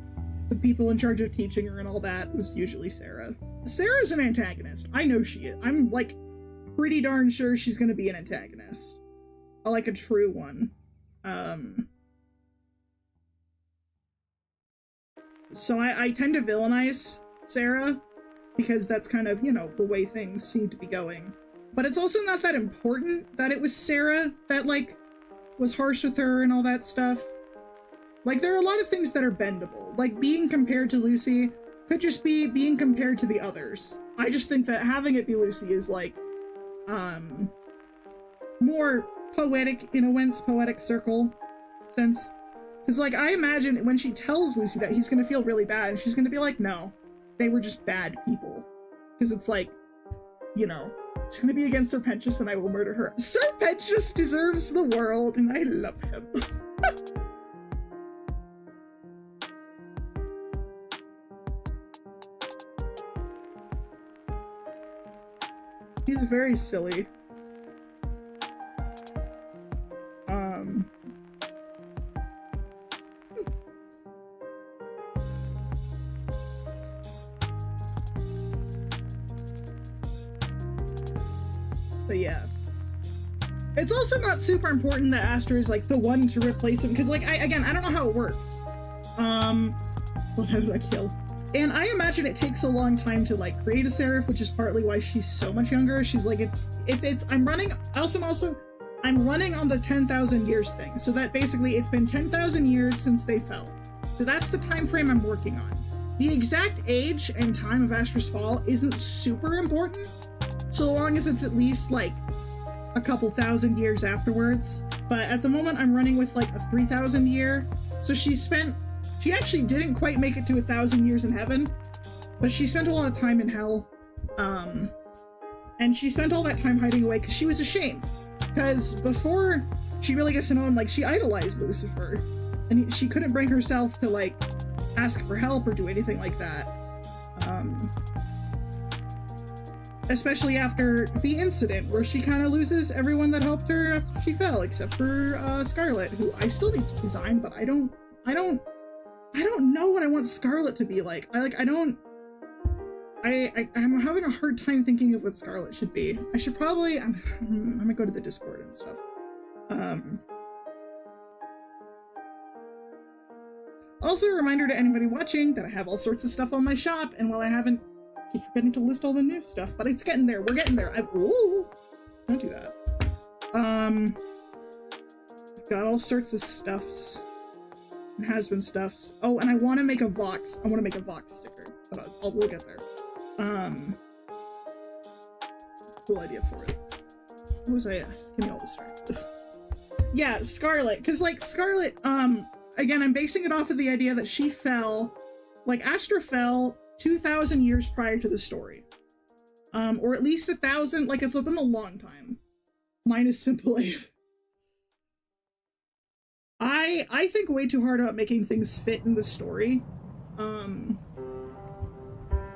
the people in charge of teaching her and all that was usually Sarah. Sarah's an antagonist. I know she is. I'm, like, pretty darn sure she's gonna be an antagonist. Like a true one. So I tend to villainize Sarah, because that's kind of, you know, the way things seem to be going. But it's also not that important that it was Sarah that, like, was harsh with her and all that stuff. Like, there are a lot of things that are bendable. Like, being compared to Lucy could just be being compared to the others. I just think that having it be Lucy is, like, more poetic, in a sense, poetic circle sense. Because, like, I imagine when she tells Lucy that, he's gonna feel really bad, and she's gonna be like, no, they were just bad people. Because it's like, you know, she's gonna be against Serpentius and I will murder her. Serpentius deserves the world, and I love him. He's very silly. But yeah. It's also not super important that Astra is, like, the one to replace him, because, like, I don't know how it works. What did I kill? And I imagine it takes a long time to, like, create a Seraph, which is partly why she's so much younger. She's like, I'm running on the 10,000 years thing, so that basically it's been 10,000 years since they fell. So that's the time frame I'm working on. The exact age and time of Astra's fall isn't super important, so long as it's at least, like, a couple thousand years afterwards. But at the moment I'm running with, like, a 3,000 year, so she actually didn't quite make it to 1,000 years in heaven, but she spent a lot of time in hell. And she spent all that time hiding away because she was ashamed. Because before she really gets to know him, like, she idolized Lucifer, and she couldn't bring herself to, like, ask for help or do anything like that. Especially after the incident where she kind of loses everyone that helped her after she fell, except for Scarlet, who I still need to design, but I don't know what I want Scarlet to be like. I'm having a hard time thinking of what Scarlet should be. I should probably, I'm gonna go to the Discord and stuff. Also a reminder to anybody watching that I have all sorts of stuff on my shop, and while I haven't, I keep forgetting to list all the new stuff, but it's getting there. We're getting there. Ooh, don't do that. Got all sorts of stuffs. And Hazbin stuffs. Oh, and I want to make a Vox. I want to make a Vox sticker, but we'll get there. Cool idea for it. What was I? Just getting all distracted. Yeah, Scarlet. Because, like, Scarlet, again, I'm basing it off of the idea that she fell, like, Astra fell 2,000 years prior to the story. Or at least 1,000, like, it's been a long time. Mine is Simple Ave. I think way too hard about making things fit in the story.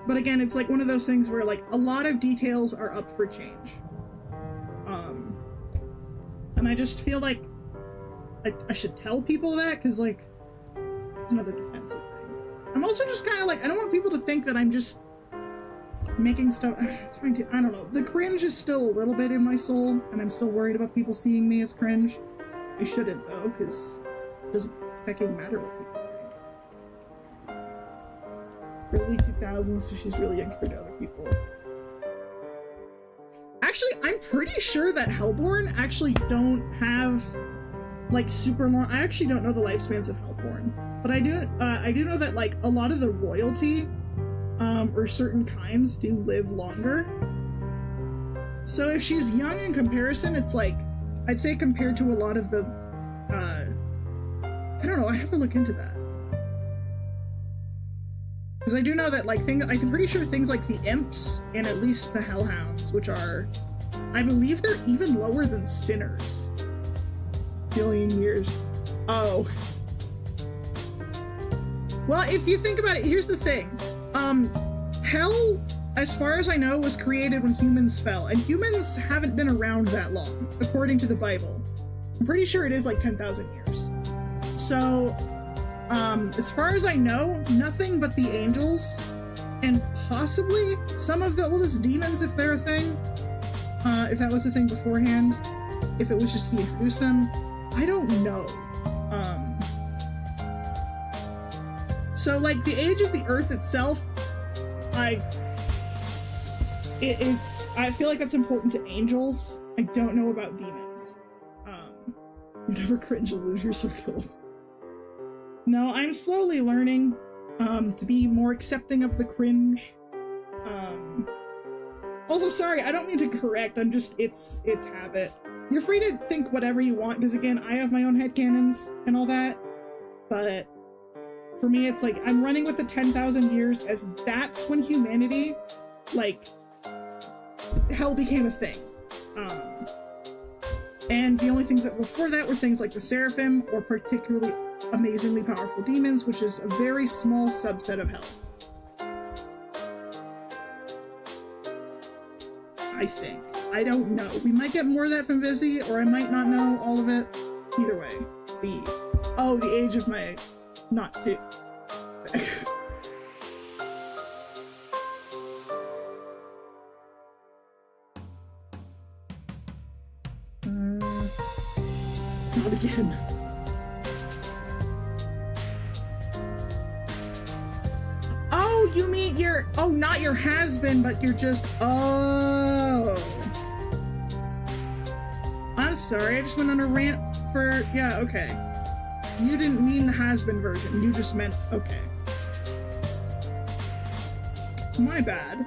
But again, it's like one of those things where like a lot of details are up for change. And I just feel like I should tell people that, because like it's another defensive thing. I'm also just kind of like, I don't want people to think that I'm just making stuff. It's fine too. I don't know. The cringe is still a little bit in my soul, and I'm still worried about people seeing me as cringe. I shouldn't though, because it doesn't fucking matter what people think. Early 2000s, so she's really young compared to other people. Actually, I'm pretty sure that Hellborn actually don't have like super long. I actually don't know the lifespans of Hellborn, but I do know that like a lot of the royalty or certain kinds do live longer. So if she's young in comparison, it's like I'd say compared to a lot of the I don't know, I have to look into that. Because I do know that, like, I'm pretty sure things like the Imps and at least the Hellhounds, which are, I believe they're even lower than Sinners. Billion years. Oh. Well, if you think about it, here's the thing. Hell, as far as I know, was created when humans fell, and humans haven't been around that long, according to the Bible. I'm pretty sure it is like 10,000 years. So, as far as I know, nothing but the angels, and possibly some of the oldest demons, if they're a thing. If that was a thing beforehand. If it was just he introduced them. I don't know. So, like, the age of the Earth itself, I feel like that's important to angels. I don't know about demons. You never cringe, lose your circle. No, I'm slowly learning to be more accepting of the cringe. Also, sorry, I don't mean to correct, I'm just, it's habit. You're free to think whatever you want, because again, I have my own headcanons and all that, but for me, it's like, I'm running with the 10,000 years as that's when humanity, like, hell became a thing. And the only things that were before that were things like the Seraphim, or particularly amazingly powerful demons, which is a very small subset of hell. I think. I don't know. We might get more of that from Vivzy, or I might not know all of it. Either way. The age of my... not too... not again. Oh, you mean your... oh, not your Hazbin, but you're just... oh. I'm sorry, I just went on a rant for... yeah, okay. You didn't mean the Hazbin version, you just meant... okay. My bad.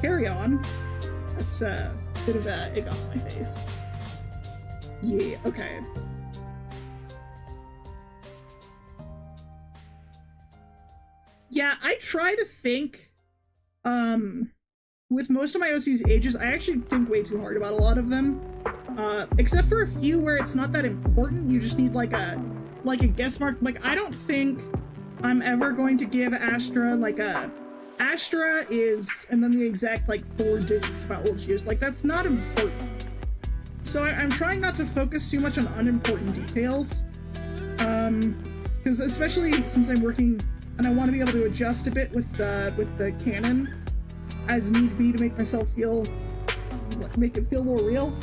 Carry on. That's a bit of a egg on my face. Yeah, okay. Yeah, I try to think, with most of my OC's ages, I actually think way too hard about a lot of them. Except for a few where it's not that important, you just need like a guess mark. Like, I don't think I'm ever going to give Astra like a... Astra is, and then the exact like 4 digits about old she is. Like, that's not important. So I'm trying not to focus too much on unimportant details. Because especially since I'm working and I want to be able to adjust a bit with the canon as need be to make myself feel, make it feel more real.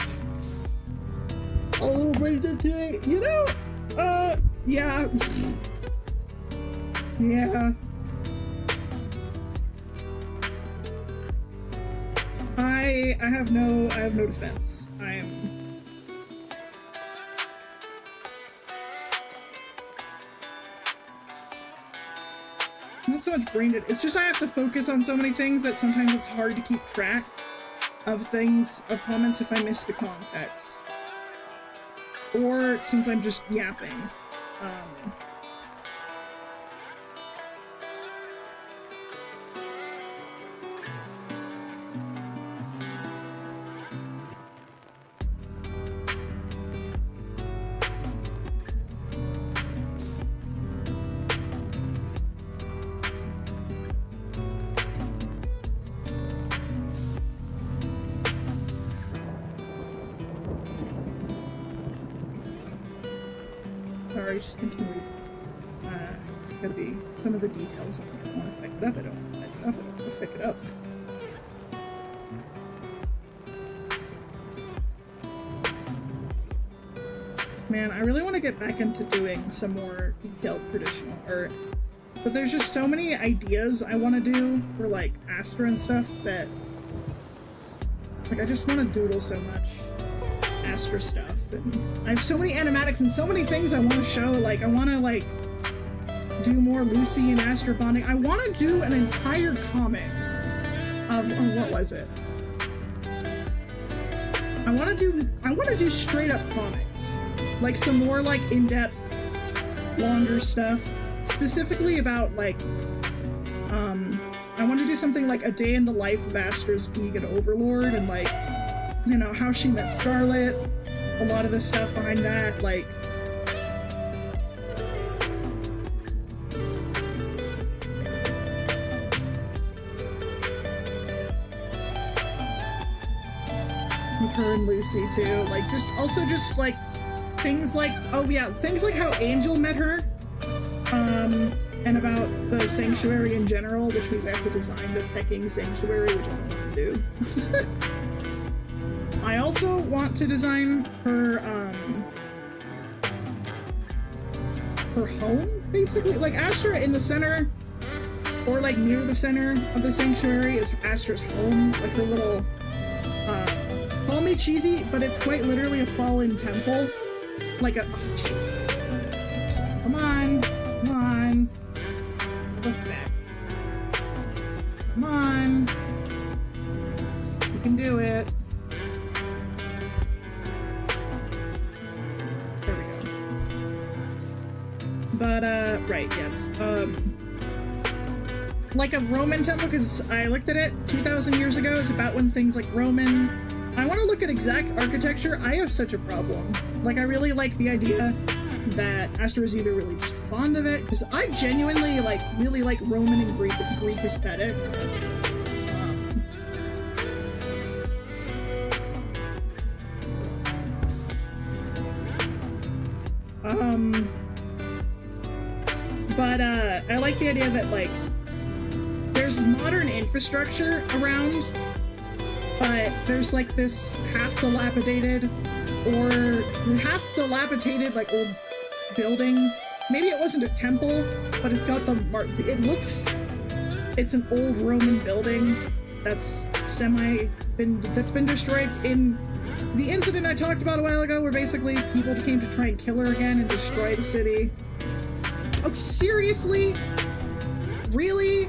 A little brain today, you know? Yeah. Yeah. I have no defense. Not so much brain dead. It's just I have to focus on so many things that sometimes it's hard to keep track of things, of comments if I miss the context. Or since I'm just yapping. Sorry, just thinking it's gonna be some of the details. I don't want to fuck it up. I don't want to fuck it up. I don't want to fuck it up. Man, I really want to get back into doing some more detailed traditional art. But there's just so many ideas I want to do for, like, Astra and stuff that... Like, I just want to doodle so much Astra stuff. And I have so many animatics and so many things I want to show. Like, I want to, like, do more Lucy and Astra bonding. I want to do an entire comic of... Oh, what was it? I want to do straight-up comics. Like, some more, like, in-depth, longer stuff. Specifically about, like, I want to do something like a day in the life of Astra's being an overlord and, like, you know, how she met Scarlet, a lot of the stuff behind that, like... With her and Lucy, too. Like, just, also just, like, things like, oh yeah, things like how Angel met her, and about the Sanctuary in general, which means I have to design the fecking Sanctuary, which I don't want to do. I also want to design her, her home, basically. Like, Astra in the center, or like near the center of the Sanctuary is Astra's home, like her little, call me cheesy, but it's quite literally a fallen temple. Like a, oh Jesus. Come on, come on. Come on. You can do it. There we go. But, right, yes. Like a Roman temple, because I looked at it 2,000 years ago, is about when things like Roman... I want to look at exact architecture. I have such a problem. Like, I really like the idea that Astra is either really just fond of it, because I genuinely, like, really like Roman and Greek aesthetic. But, I like the idea that, like, there's modern infrastructure around, but there's, like, this half-dilapidated, like, old building. Maybe it wasn't a temple, but it's got the mark. It's an old Roman building that's been destroyed in the incident I talked about a while ago, where basically people came to try and kill her again and destroy the city. Oh, seriously? Really?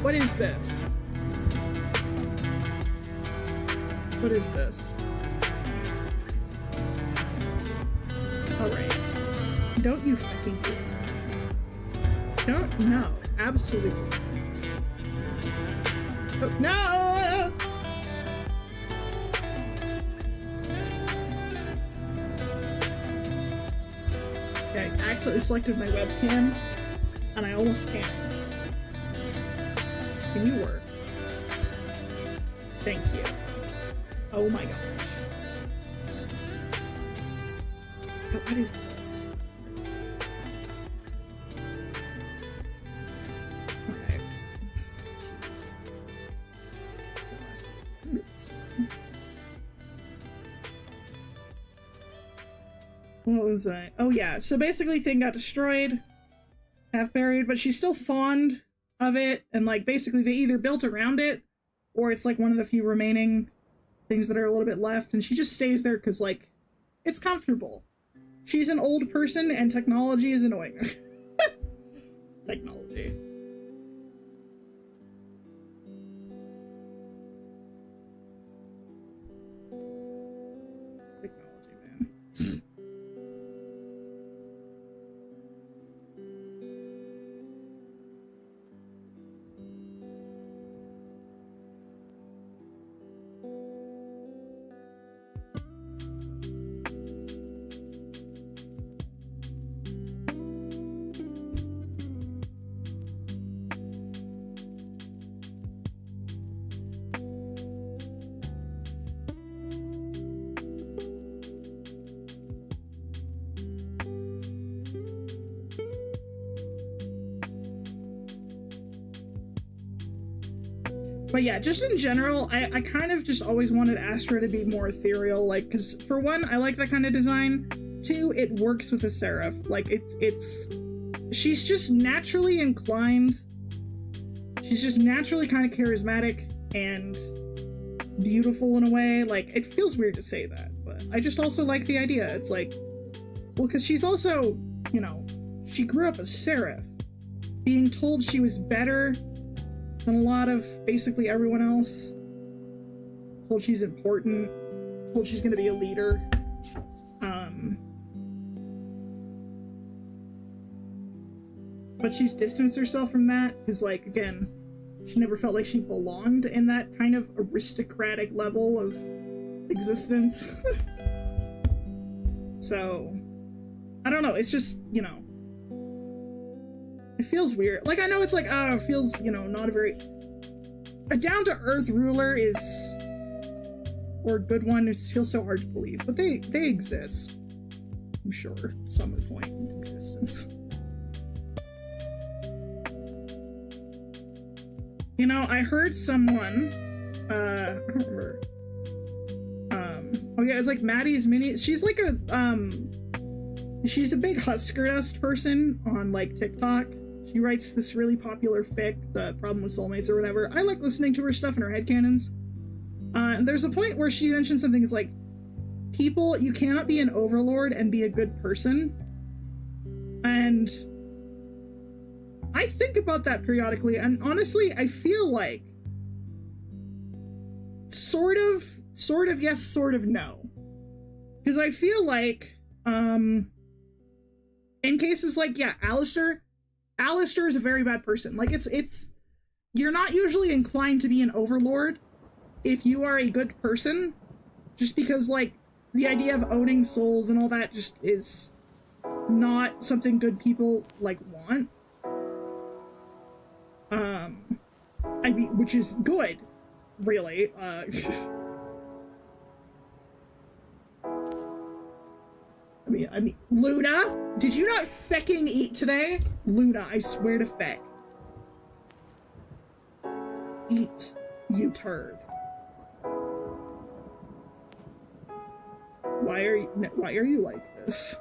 What is this? What is this? Alright. Don't you fucking do this. Don't, no. Absolutely. Oh, no! Okay, I accidentally selected my webcam, and I almost can't. Can you work? Thank you. Oh my gosh. But what is this? Okay. Jeez. What was I? Oh yeah, so basically thing got destroyed, half buried, but she's still fond of it, and like basically they either built around it, or it's like one of the few remaining things that are a little bit left, and she just stays there because like it's comfortable. She's an old person and technology is annoying. Technology. Technology, man. But yeah, just in general, I kind of just always wanted Astra to be more ethereal, like, because for one, I like that kind of design. Two, it works with a seraph. Like, she's just naturally inclined. She's just naturally kind of charismatic and beautiful in a way. Like, it feels weird to say that, but I just also like the idea. It's like, well, because she's also, you know, she grew up a seraph, being told she was better than a lot of basically everyone else, told she's important, told she's gonna be a leader. But she's distanced herself from that because, like, again, she never felt like she belonged in that kind of aristocratic level of existence. So, I don't know, it's just, you know, it feels weird. Like, I know it's like, it feels, you know, not a very... A down-to-earth ruler is... Or a good one, it feels so hard to believe. But they exist. I'm sure. Some point in existence. You know, I heard someone... I don't remember. Oh yeah, it's like Maddie's Mini... She's like a, she's a big Husker Dust person on, like, TikTok. She writes this really popular fic, The Problem with Soulmates or whatever. I like listening to her stuff and her headcanons. And there's a point where she mentioned something like, people, you cannot be an overlord and be a good person. And I think about that periodically, and honestly, I feel like sort of yes, sort of no. Because I feel like, in cases like, yeah, Alistair is a very bad person. Like, it's you're not usually inclined to be an overlord if you are a good person, just because, like, the idea of owning souls and all that just is not something good people, like, want. I mean, which is good, really. I mean, Luna, did you not fecking eat today? Luna, I swear to feck. Eat, you turd. Why are you like this?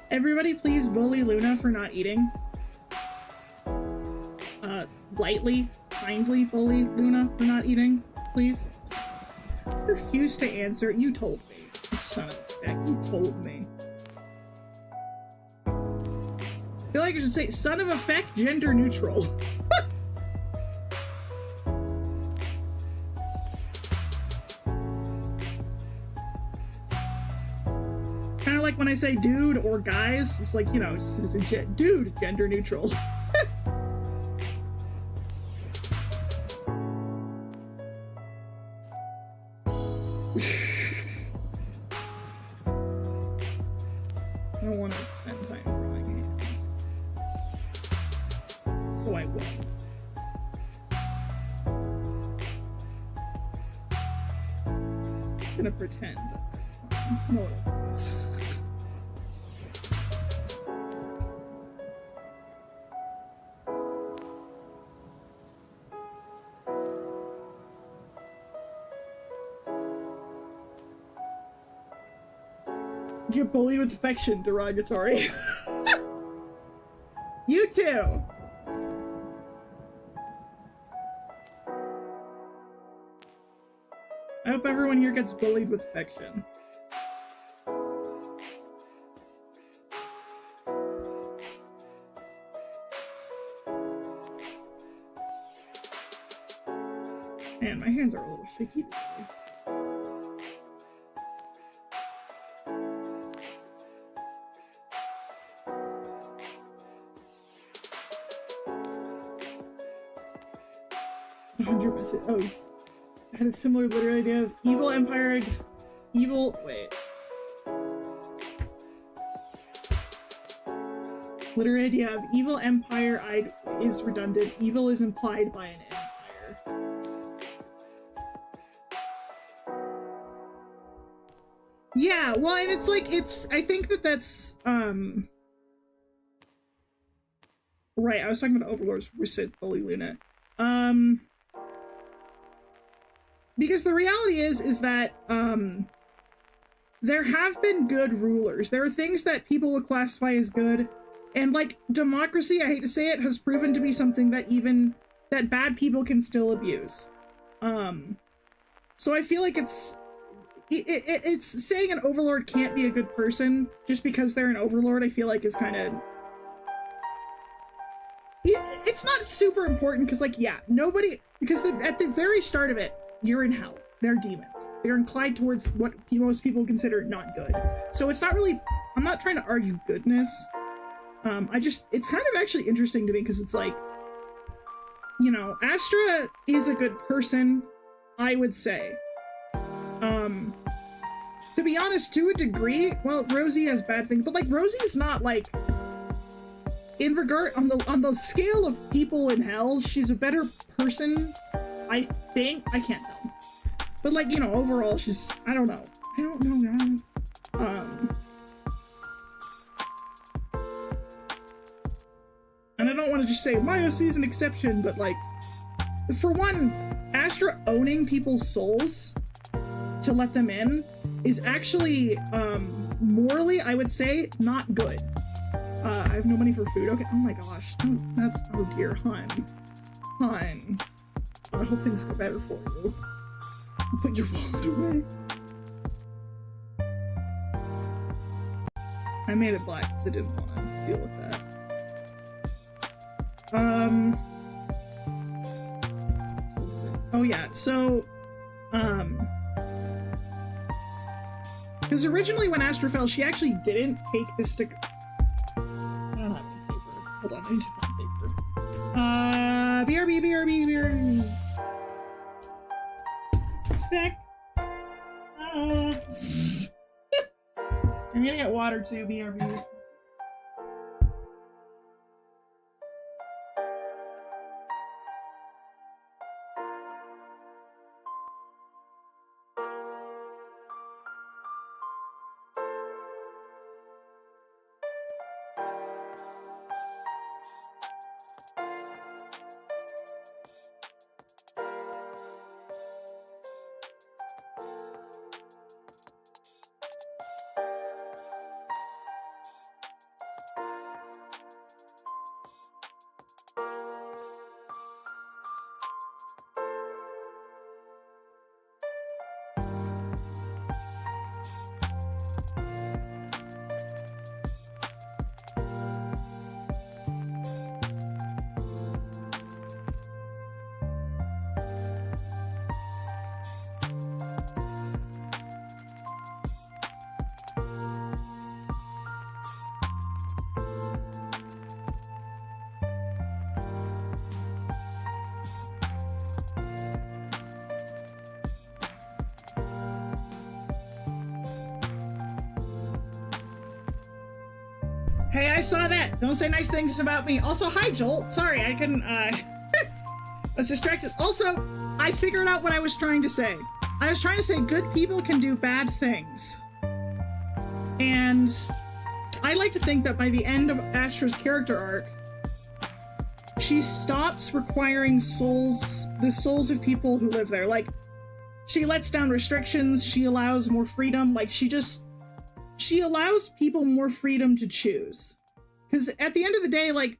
Everybody please bully Luna for not eating. Lightly, kindly bully Luna for not eating, please. Refuse to answer. You told me. You son of a bitch. You told me. I feel like I should say son of a feck, gender neutral. Like when I say dude or guys, it's like, you know, it's just a dude, gender neutral. I don't want to spend time drawing hands, so I will. I'm gonna pretend that that's fine. No, it is. You bully with affection, derogatory. You too. I hope everyone here gets bullied with affection. Man, my hands are a little shaky today. Oh, I had a similar literary idea of evil empire Evil, wait. Literary idea of evil empire is redundant. Evil is implied by an empire. Yeah, well, and it's like, I think that's, right, I was talking about overlords with Sid Bully Luna. Because the reality is that, there have been good rulers. There are things that people would classify as good, and like democracy, I hate to say it, has proven to be something that that bad people can still abuse. So I feel like it's saying an overlord can't be a good person just because they're an overlord, I feel like is kind of... It's not super important because, like, yeah, nobody... Because at the very start of it, you're in hell. They're demons. They're inclined towards what most people consider not good. So it's not really... I'm not trying to argue goodness. It's kind of actually interesting to me because it's like, you know, Astra is a good person, I would say. To be honest, to a degree, well, Rosie has bad things, but like Rosie's not like, in regard, on the scale of people in hell, she's a better person, I think. I can't tell. But like, you know, overall, she's, I don't know, man. And I don't want to just say Myoc is an exception, but like, for one, Astra owning people's souls to let them in is actually, morally, I would say, not good. I have no money for food. Okay, oh my gosh. Oh dear, hun. I hope things go better for you. Put your wallet away. I made it black because I didn't want to deal with that. Oh yeah, so, because originally when Astra fell, she actually didn't take the sticker. I don't have any paper. Hold on, I need to find paper. BRB. Sick. I'm gonna get water too, BRB. Hey, I saw that. Don't say nice things about me. Also, hi, Joel. Sorry, I couldn't, I was distracted. Also, I figured out what I was trying to say. I was trying to say good people can do bad things. And I like to think that by the end of Astra's character arc, she stops requiring the souls of people who live there. Like, she lets down restrictions, she allows more freedom, like, she allows people more freedom to choose. Because at the end of the day, like,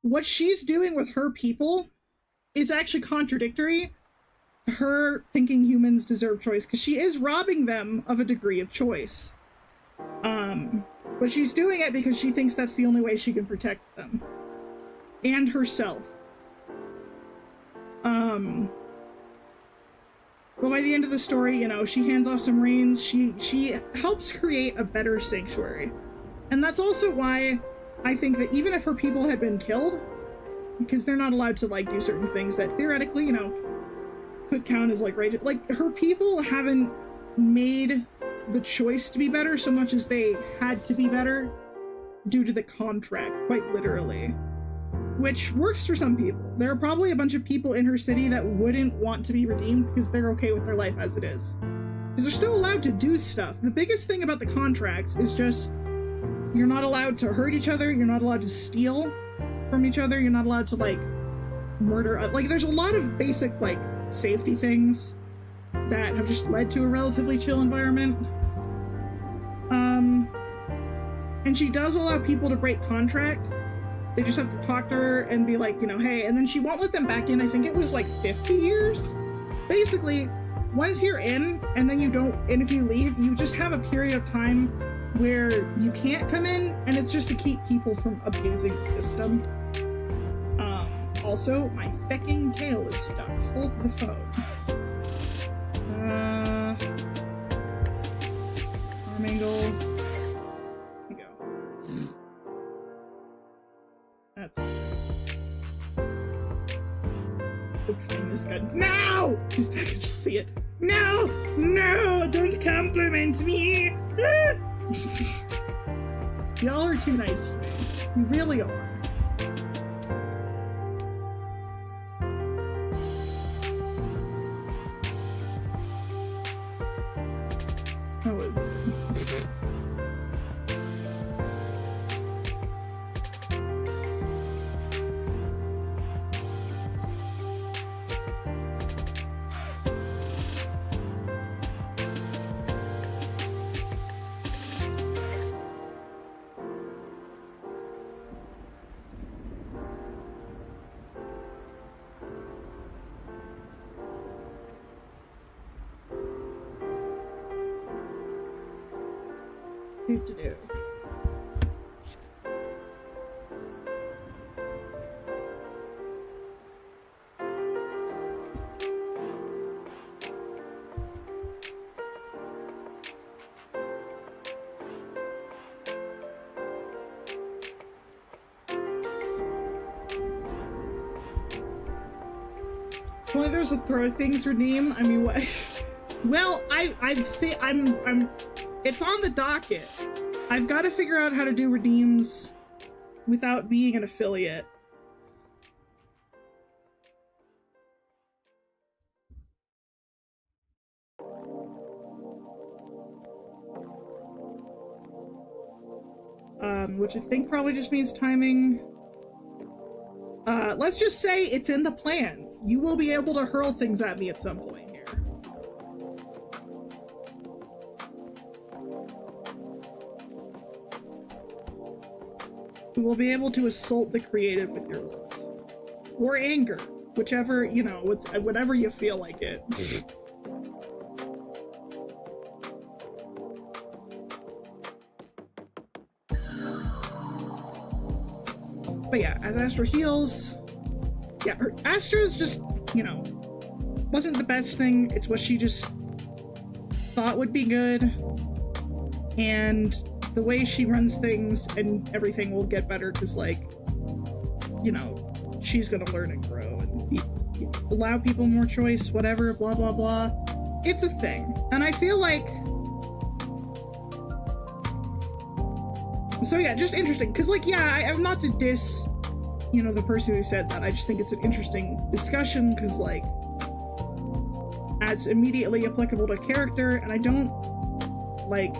what she's doing with her people is actually contradictory to her thinking humans deserve choice, because she is robbing them of a degree of choice. But she's doing it because she thinks that's the only way she can protect them. And herself. But by the end of the story, you know, she hands off some reins, she helps create a better sanctuary. And that's also why I think that even if her people had been killed, because they're not allowed to, like, do certain things that theoretically, you know, could count as, like, rage, like, her people haven't made the choice to be better so much as they had to be better due to the contract, quite literally. Which works for some people. There are probably a bunch of people in her city that wouldn't want to be redeemed because they're okay with their life as it is. Because they're still allowed to do stuff. The biggest thing about the contracts is just you're not allowed to hurt each other, you're not allowed to steal from each other, you're not allowed to, like, murder. Like, there's a lot of basic, like, safety things that have just led to a relatively chill environment. And she does allow people to break contract. They just have to talk to her and be like, you know, hey, and then she won't let them back in. I think it was like 50 years. Basically, once you're in and then you don't, and if you leave, you just have a period of time where you can't come in, and it's just to keep people from abusing the system. Also, my fecking tail is stuck. Hold the phone. Arm angle. There we go. That's the kindness gun. No! Just, I can just see it. No! No! Don't compliment me! Y'all are too nice to me. You really are. That was... to do. Well, there's a throw things redeem. I mean, what? Well, I'm it's on the docket. I've got to figure out how to do redeems without being an affiliate. Which I think probably just means timing. Let's just say it's in the plans. You will be able to hurl things at me at some point here. You will be able to assault the creative with your love. Or anger. Whichever, you know, whatever you feel like it. But yeah, as Astra heals, yeah, Astra's just, you know, wasn't the best thing. It's what she just thought would be good. And the way she runs things and everything will get better because, like, you know, she's gonna learn and grow and allow people more choice, whatever, blah, blah, blah. It's a thing. And I feel like... So yeah, just interesting. Because, like, yeah, I'm not to diss, you know, the person who said that. I just think it's an interesting discussion because, like, it's immediately applicable to character, and I don't, like...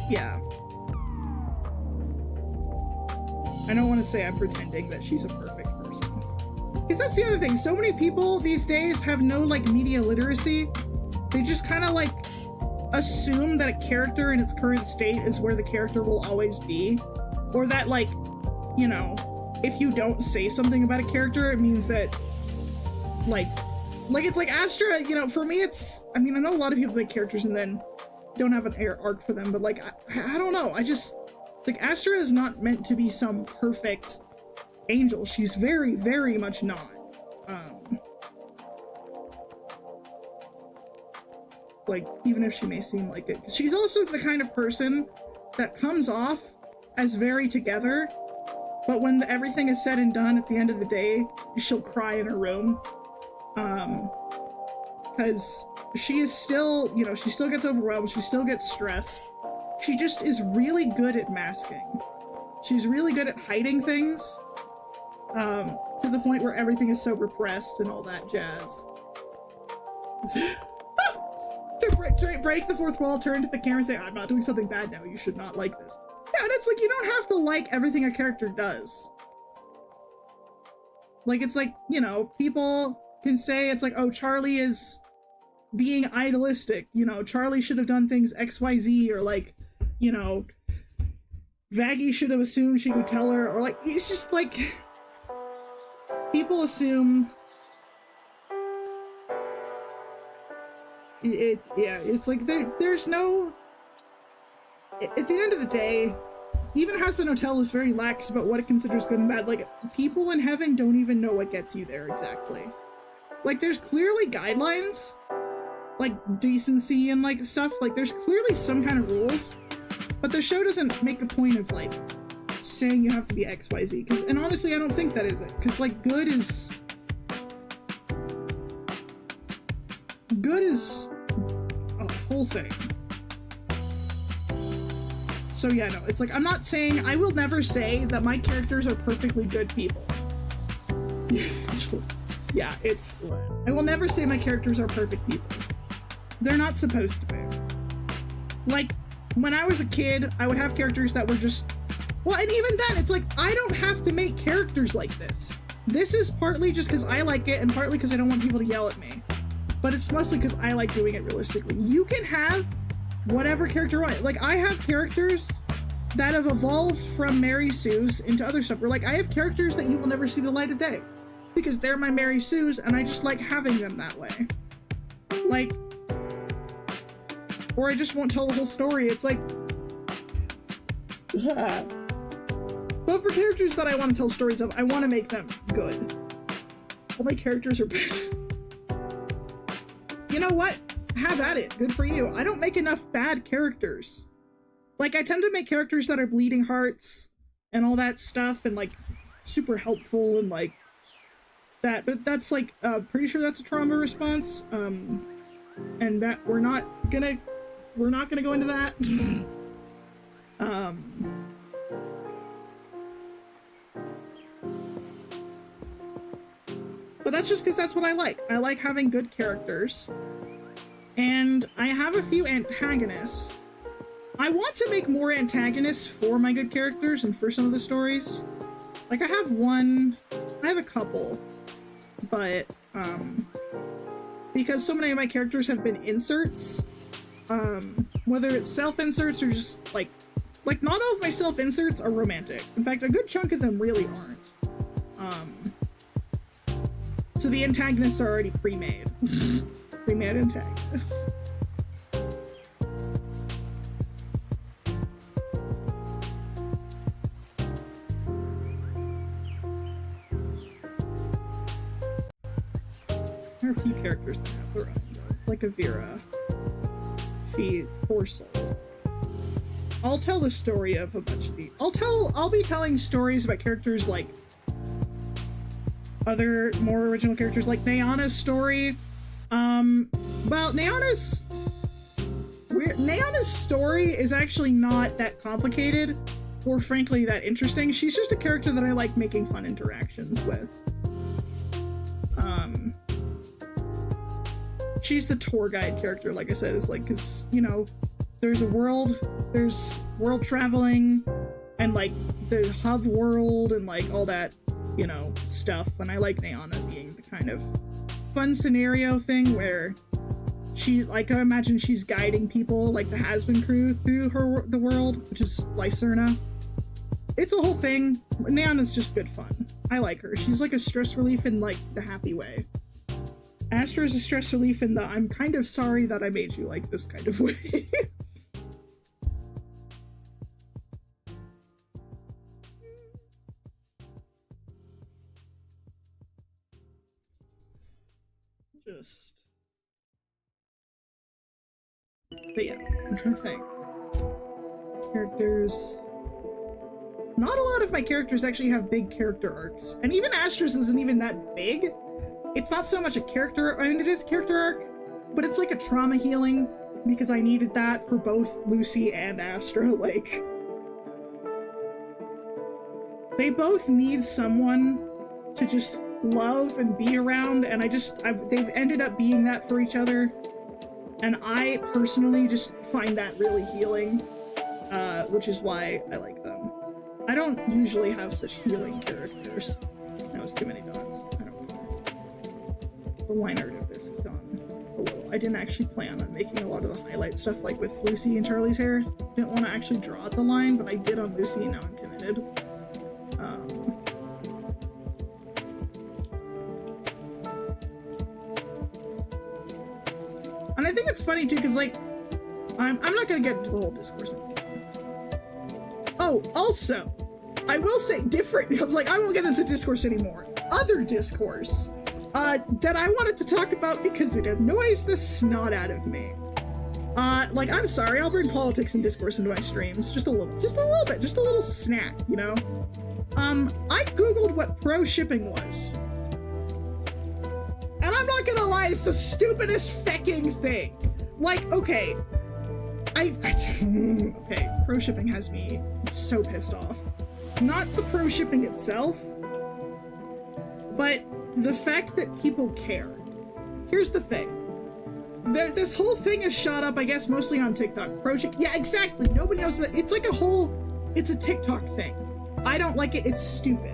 Yeah. I don't want to say I'm pretending that she's a perfect person. Because that's the other thing. So many people these days have no, like, media literacy. They just kind of, like, assume that a character in its current state is where the character will always be. Or that, like, you know, if you don't say something about a character, it means that, like it's like Astra, you know, for me it's, I mean, I know a lot of people make characters and then don't have an arc for them, but, like, I don't know, I just, it's like, Astra is not meant to be some perfect angel. She's very, very much not. Like, even if she may seem like it. She's also the kind of person that comes off as very together, but when everything is said and done at the end of the day, she'll cry in her room. because she is still, you know, she still gets overwhelmed, she still gets stressed. She just is really good at masking. She's really good at hiding things, to the point where everything is so repressed and all that jazz. To break the fourth wall, turn to the camera and say, I'm not doing something bad now, you should not like this. Yeah, and it's like, you don't have to like everything a character does. Like, it's like, you know, people can say, it's like, oh, Charlie is being idealistic, you know, Charlie should have done things XYZ, or like, you know, Vaggie should have assumed she would tell her, or like, it's just like, people assume it's like there's no, at the end of the day, even Hazbin Hotel is very lax about what it considers good and bad. Like, people in heaven don't even know what gets you there exactly. Like, there's clearly guidelines, like decency and like stuff, like there's clearly some kind of rules, but the show doesn't make a point of like saying you have to be XYZ, because, and honestly I don't think that is it, because like good is a whole thing. So yeah, no, it's like, I'm not saying, I will never say that my characters are perfectly good people. Yeah, I will never say my characters are perfect people. They're not supposed to be. Like, when I was a kid, I would have characters that were just, well, and even then, it's like, I don't have to make characters like this. This is partly just because I like it, and partly because I don't want people to yell at me. But it's mostly because I like doing it realistically. You can have whatever character you want. Like, I have characters that have evolved from Mary Sue's into other stuff. Where, like, I have characters that you will never see the light of day. Because they're my Mary Sue's, and I just like having them that way. Like, or I just won't tell the whole story. It's like, but for characters that I want to tell stories of, I want to make them good. All my characters are bad. You know what? Have at it. Good for you. I don't make enough bad characters. Like, I tend to make characters that are bleeding hearts and all that stuff, and like super helpful and like that, but that's like pretty sure that's a trauma response, and that we're not gonna go into that. But that's just because that's what I like. I like having good characters, and I have a few antagonists. I want to make more antagonists for my good characters and for some of the stories. Like, I have a couple, but because so many of my characters have been inserts, whether it's self-inserts or just like not all of my self-inserts are romantic. In fact, a good chunk of them really aren't. So the antagonists are already pre-made. Pre-made antagonists. There are a few characters that have their own, though. Like a Vera. Poor soul. I'll tell the story of a bunch of these. I'll be telling stories about characters like other more original characters, like Nayana's story. Well, Nayana's story is actually not that complicated, or frankly that interesting. She's just a character that I like making fun interactions with. She's the tour guide character, like I said, is like, because, you know, there's world traveling, and like the hub world and like all that, you know, stuff, and I like Nayana being the kind of fun scenario thing where she, like, I imagine she's guiding people like the Hazbin crew through the world, which is Lycerna. It's a whole thing. Nayana's just good fun. I like her. She's like a stress relief in like the happy way. Astra is a stress relief in the I'm kind of sorry that I made you like this kind of way. But yeah, I'm trying to think. Characters. Not a lot of my characters actually have big character arcs. And even Astra's isn't even that big. It's not so much a character, I mean, it is a character arc, but it's like a trauma healing because I needed that for both Lucy and Astra. Like, they both need someone to just love and be around, and they've ended up being that for each other, and I personally just find that really healing, which is why I like them. I don't usually have such healing characters. That was too many dots. I don't know. The line art of this is gone a little. I didn't actually plan on making a lot of the highlight stuff like with Lucy and Charlie's hair. Didn't want to actually draw out the line, but I did on Lucy, and now I'm committed. And I think it's funny too, because like, I'm not gonna get into the whole discourse anymore. Oh, also, I will say different, like, I won't get into discourse anymore. Other discourse, that I wanted to talk about because it annoys the snot out of me. Like, I'm sorry, I'll bring politics and discourse into my streams. Just a little bit, just a little snack, you know? I googled what pro shipping was. And I'm not gonna lie, it's the stupidest fecking thing. Like, okay, okay, pro shipping has me so pissed off. Not the pro shipping itself, but the fact that people care. Here's the thing. This whole thing is shot up, I guess, mostly on TikTok. Pro shipping, yeah, exactly. Nobody knows that. It's like it's a TikTok thing. I don't like it. It's stupid.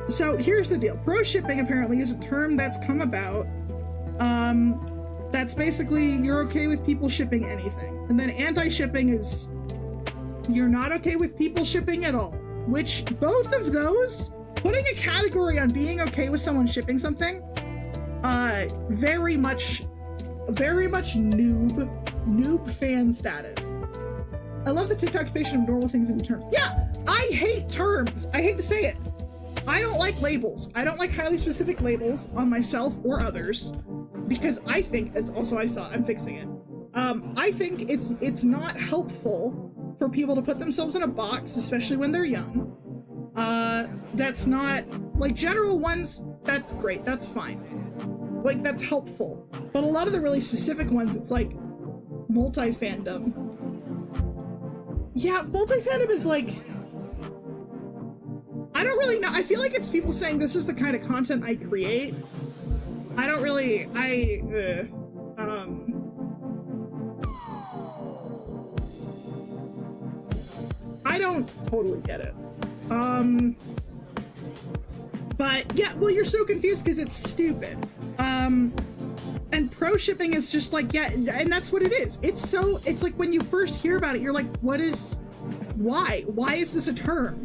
So here's the deal. Pro shipping apparently is a term that's come about. That's basically you're okay with people shipping anything. And then anti-shipping is you're not okay with people shipping at all. Which both of those, putting a category on being okay with someone shipping something, very much noob fan status. I love the TikTokification of normal things into terms. Yeah, I hate terms. I hate to say it. I don't like labels. I don't like highly specific labels on myself or others because I think it's also, I'm fixing it. I think it's not helpful for people to put themselves in a box, especially when they're young. That's not, like, general ones, that's great, that's fine. Like, that's helpful. But a lot of the really specific ones, it's like multi-fandom. Yeah, multi-fandom is like, I don't really know. I feel like it's people saying this is the kind of content I create. I don't really, I don't totally get it. But yeah, well, you're so confused because it's stupid. And pro shipping is just like, yeah, and that's what it is. It's like when you first hear about it, you're like, why is this a term?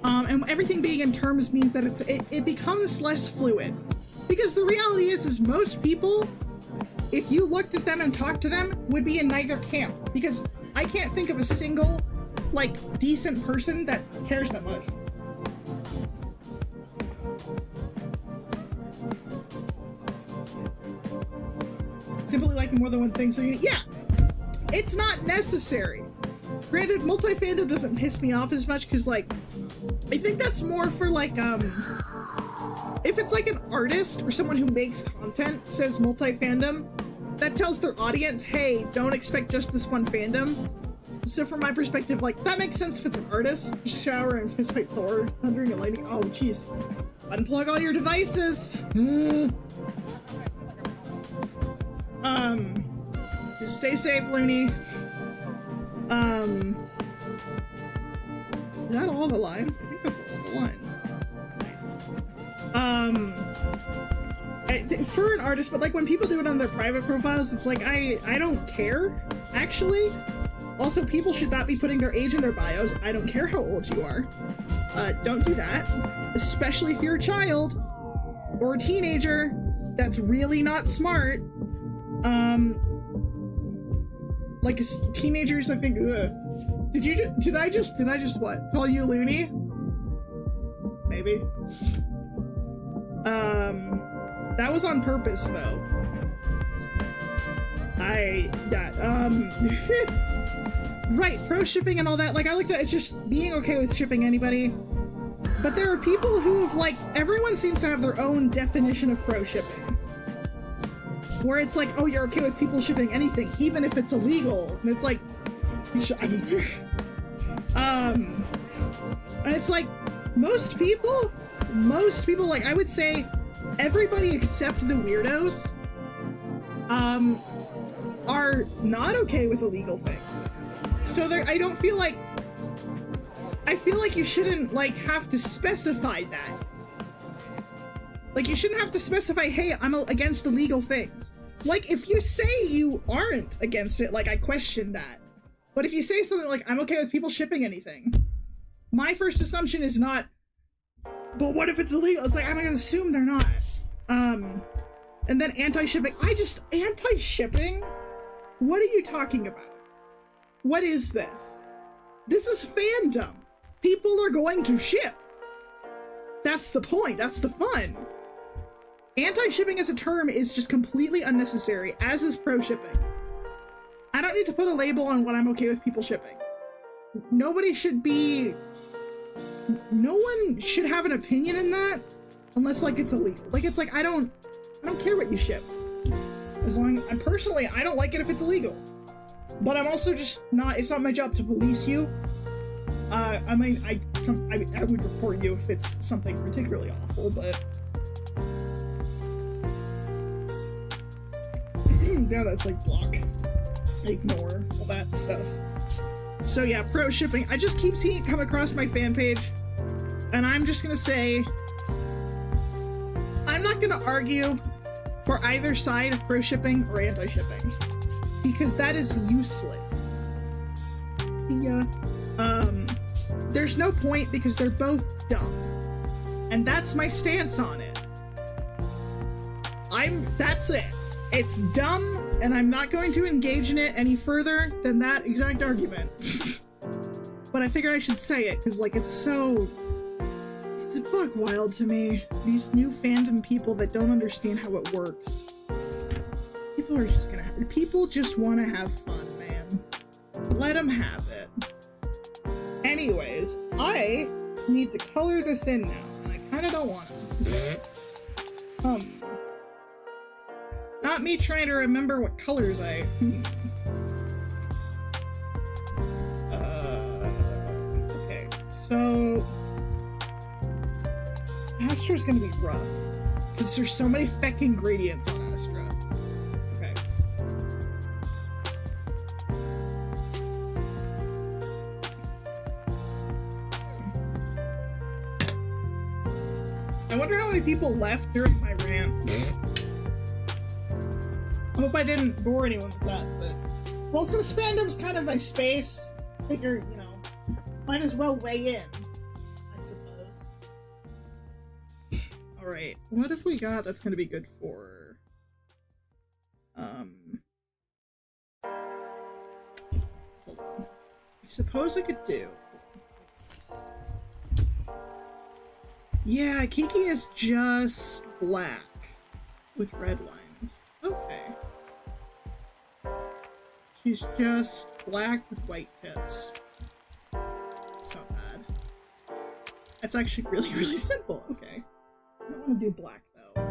And everything being in terms means that it becomes less fluid. Because the reality is most people, if you looked at them and talked to them, would be in neither camp. Because I can't think of a single, like, decent person that cares that much. Simply liking more than one thing, so yeah, it's not necessary. Granted, multi-fandom doesn't piss me off as much because, like, I think that's more for, like, if it's like an artist or someone who makes content says multi-fandom, that tells their audience, hey, don't expect just this one fandom. So from my perspective, like, that makes sense if it's an artist. Shower and fistfight Thor, thundering and lightning. Oh, jeez. Unplug all your devices. Just stay safe, Looney. Is that all the lines? I think that's all the lines. Nice. For an artist, but like when people do it on their private profiles, it's like, I don't care, actually. Also, people should not be putting their age in their bios. I don't care how old you are. Don't do that. Especially if you're a child or a teenager. That's really not smart. Like teenagers, I think, did I just what? Call you loony? Maybe. That was on purpose, though. Right, pro shipping and all that, like, I like to, it's just being okay with shipping anybody. But there are people who have, like, everyone seems to have their own definition of pro shipping. where it's like, oh, you're okay with people shipping anything, even if it's illegal. And it's like, and it's like, most people, like, I would say everybody except the weirdos, are not okay with illegal things. So there, I feel like you shouldn't, like, have to specify that. Like, you shouldn't have to specify, hey, I'm against illegal things. Like, if you say you aren't against it, like, I question that. But if you say something like, I'm okay with people shipping anything, my first assumption is not, but what if it's illegal? It's like, I'm gonna assume they're not. And then anti-shipping. Anti-shipping? What are you talking about? What is this? This is fandom. People are going to ship. That's the point. That's the fun. Anti-shipping as a term is just completely unnecessary, as is pro-shipping. I don't need to put a label on what I'm okay with people shipping. Nobody should be... No one should have an opinion in that, unless, like, it's illegal. Like, it's like, I don't care what you ship. As long... And personally, I don't like it if it's illegal. But I'm also just not... It's not my job to police you. I mean, I would report you if it's something particularly awful, but... Yeah, that's like block. Ignore all that stuff. So yeah, pro shipping. I just keep seeing it come across my fan page, and I'm just gonna say, I'm not gonna argue for either side of pro shipping or anti-shipping, because that is useless. See ya. There's no point because they're both dumb. And that's my stance on it. That's it. It's dumb, and I'm not going to engage in it any further than that exact argument. But I figured I should say it, because, like, it's buck wild to me. These new fandom people that don't understand how it works. People just want to have fun, man. Let them have it. Anyways, I need to color this in now, and I kind of don't want to. Not me trying to remember what colors I... Okay, so... Astra's gonna be rough, because there's so many feckin' gradients on Astra. Okay. I wonder how many people left during my rant. I hope I didn't bore anyone with that, but... Well, since fandom's kind of my space, I figure, you know, might as well weigh in, I suppose. Alright, what have we got that's gonna be good for... Hold on. I suppose I could do... Yeah, Kiki is just black with red lines. Okay. She's just black with white tips. It's not bad. That's actually really, really simple. Okay. I don't want to do black, though.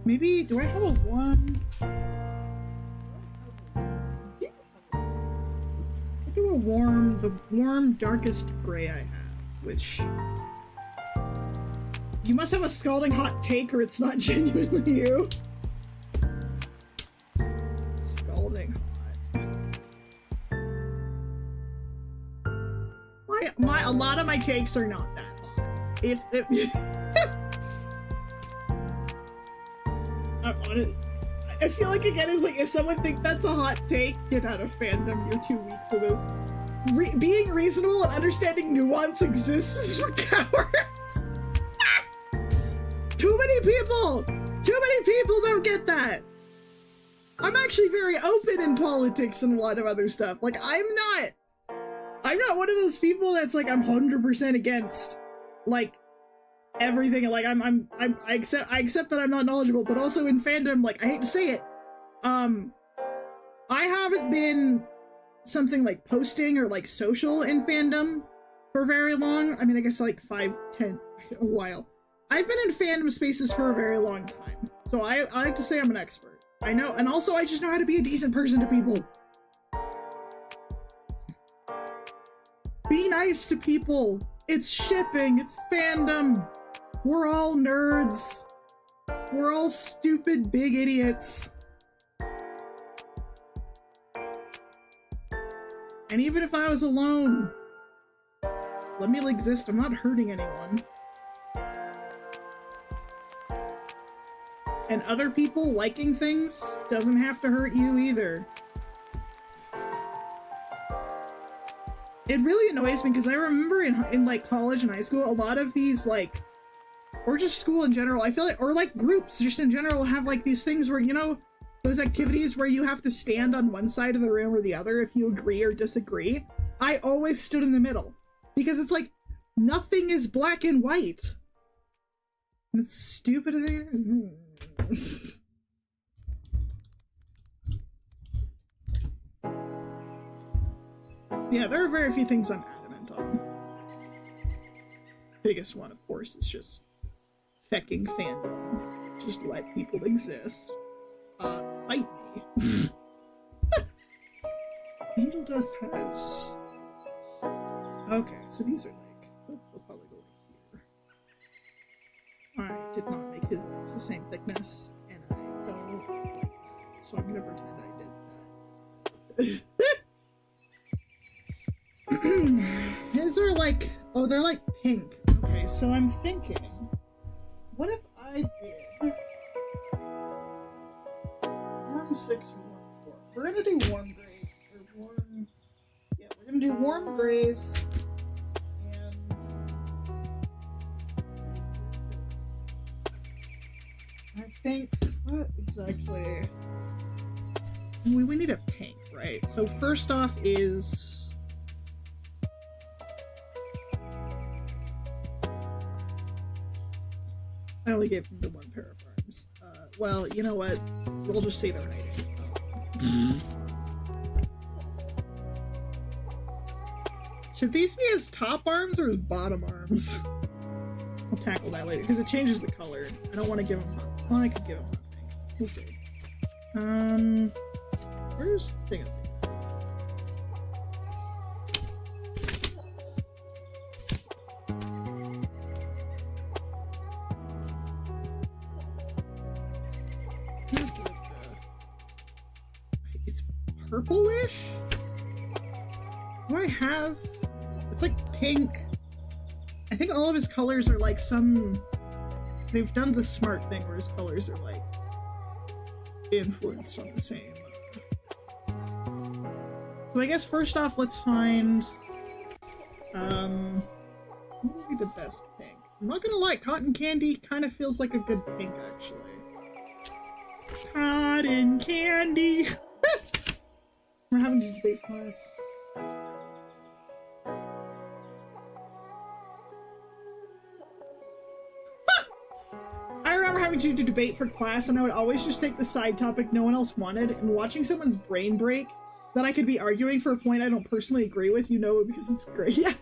Maybe, do I have a one? I'll do a warm, the warm, darkest gray I have, which... You must have a scalding hot take or it's not genuinely you. Scalding hot. A lot of my takes are not that hot. I feel like, again, it's like, if someone thinks that's a hot take, get out of fandom, you're too weak for the... being reasonable and understanding nuance exists for cowards. Too many people don't get that. I'm actually very open in politics and a lot of other stuff. Like, I'm not one of those people that's like, I'm 100% against, like, everything. Like, I accept that I'm not knowledgeable, but also in fandom, like, I hate to say it, I haven't been something like posting or like social in fandom for very long. I mean, I guess like 5, 10, a while. I've been in fandom spaces for a very long time, so I like to say I'm an expert. I know, and also I just know how to be a decent person to people. Be nice to people. It's shipping, it's fandom. We're all nerds. We're all stupid big idiots. And even if I was alone, let me exist. I'm not hurting anyone. And other people liking things doesn't have to hurt you either. It really annoys me because I remember in like college and high school, a lot of these like, or just school in general, I feel like, or like groups just in general have like these things where, you know, those activities where you have to stand on one side of the room or the other if you agree or disagree. I always stood in the middle because it's like, nothing is black and white. And it's stupid. Yeah, there are very few things I'm adamant on. Biggest one, of course, is just fecking fandom. Just let people exist. Fight me. Angel Dust has... Okay, so these are like... Oh, they'll probably go like here. I did not make his legs the same thickness, and I don't like that, so I'm gonna pretend I did that. His are like... Oh, they're like pink. Okay, so I'm thinking... What if I did... 1, 6, 1, 4. We're gonna do warm grays. Or warm... Yeah, we're gonna do warm grays. And... I think... What exactly... We need a pink, right? So first off is... I only gave them the one pair of arms. Well, you know what? We'll just say they're hiding. Should these be his top arms or his bottom arms? I'll tackle that later, because it changes the color. I don't want to give him hot. Well, I could give him hot pink. We'll see. Where's the thing? Purplish? What do I have? It's like pink. I think all of his colors are like some... They've done the smart thing where his colors are like influenced on the same. So I guess first off, let's find... what would be the best pink? I'm not gonna lie, cotton candy kind of feels like a good pink, actually. Cotton candy! We're having to debate class. I remember having to do debate for class, and I would always just take the side topic no one else wanted, and watching someone's brain break that I could be arguing for a point I don't personally agree with, you know, because it's great. Yeah.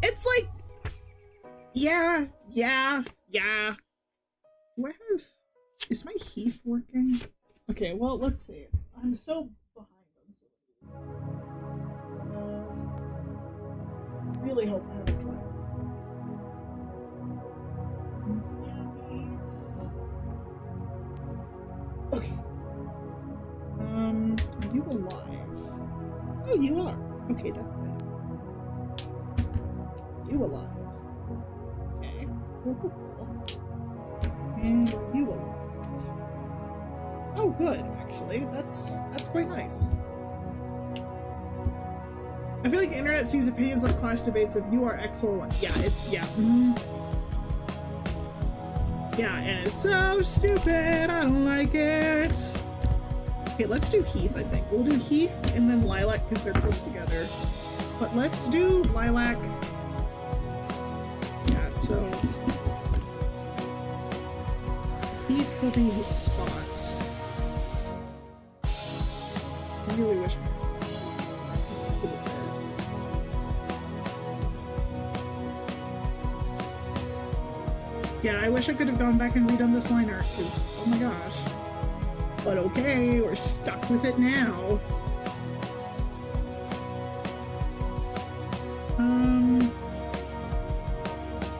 It's like, yeah. Do I have... Is my Heath working? Okay, well, let's see. I'm so... really hope I have a try. Okay. Are you alive? Oh, you are. Okay, that's good. You alive. Okay. Cool. And are you alive? Oh, good, actually. That's quite nice. I feel like the internet sees opinions on class debates of you are X or Y. Yeah, it's, yeah. Yeah, and it's so stupid, I don't like it. Okay, let's do Heath, I think. We'll do Heath and then Lilac because they're close together. But let's do Lilac. Yeah, so... Heath will be his spots. I really wish... Yeah, I wish I could have gone back and redone this line art, because, oh my gosh. But okay, we're stuck with it now.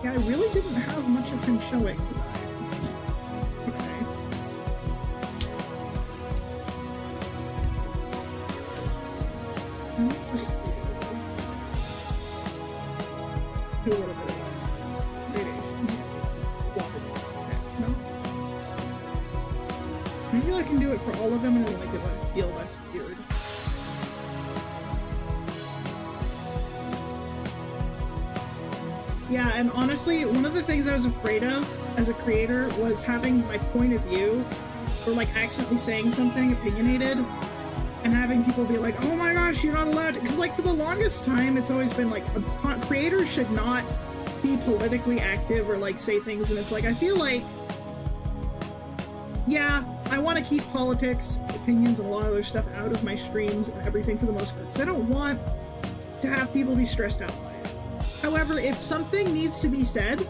Yeah, I really didn't have much of him showing. Okay. Just do a little bit of radiation here. No? Maybe I can do it for all of them and then like it might feel less weird. Yeah, and honestly, one of the things I was afraid of as a creator was having my point of view, or like accidentally saying something opinionated, and having people be like, oh my gosh, you're not allowed to, because like for the longest time, it's always been like, creators should not be politically active or like say things, and it's like, I feel like, yeah, I want to keep politics, opinions, and a lot of other stuff out of my streams and everything for the most part, because I don't want to have people be stressed out by it. However, if something needs to be said,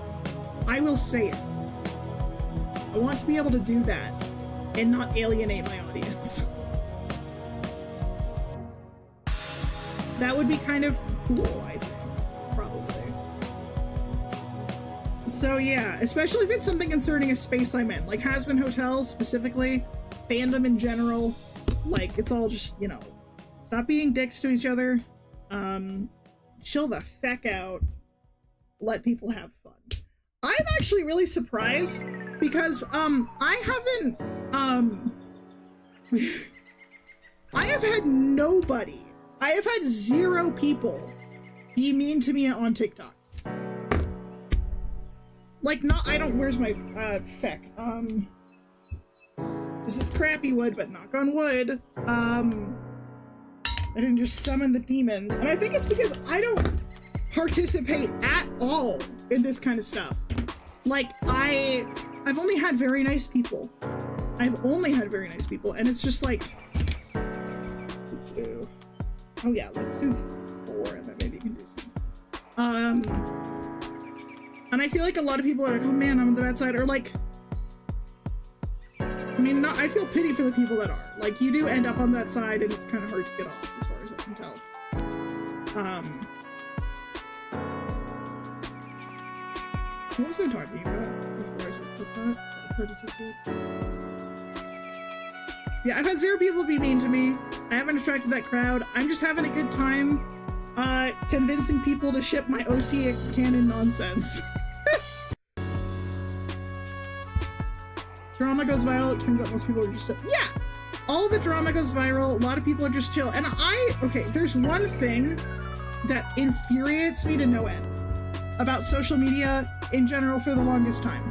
I will say it. I want to be able to do that and not alienate my audience. That would be kind of cool, I think. Probably. So yeah, especially if it's something concerning a space I'm in, like Hazbin Hotel specifically, fandom in general, like it's all just, you know, stop being dicks to each other, chill the feck out, let people have fun. I'm actually really surprised because I haven't I have had nobody, I have had 0 people be mean to me on TikTok. Like, not, I don't, where's my feck? This is crappy wood, but knock on wood. I didn't just summon the demons. And I think it's because I don't participate at all in this kind of stuff. Like, I've only had very nice people. I've only had very nice people, and it's just like, oh yeah, let's do 4, and then maybe you can do some. And I feel like a lot of people are like, oh man, I'm on the bad side, or like, I mean, I feel pity for the people that are. Like, you do end up on that side, and it's kind of hard to get off, as far as I can tell. What was I talking about before I talked about that? Yeah, I've had 0 people be mean to me. I haven't attracted that crowd. I'm just having a good time convincing people to ship my OCX canon nonsense. Drama goes viral, it turns out most people are just chill. Yeah! All the drama goes viral, a lot of people are just chill. And okay, there's one thing that infuriates me to no end about social media in general for the longest time.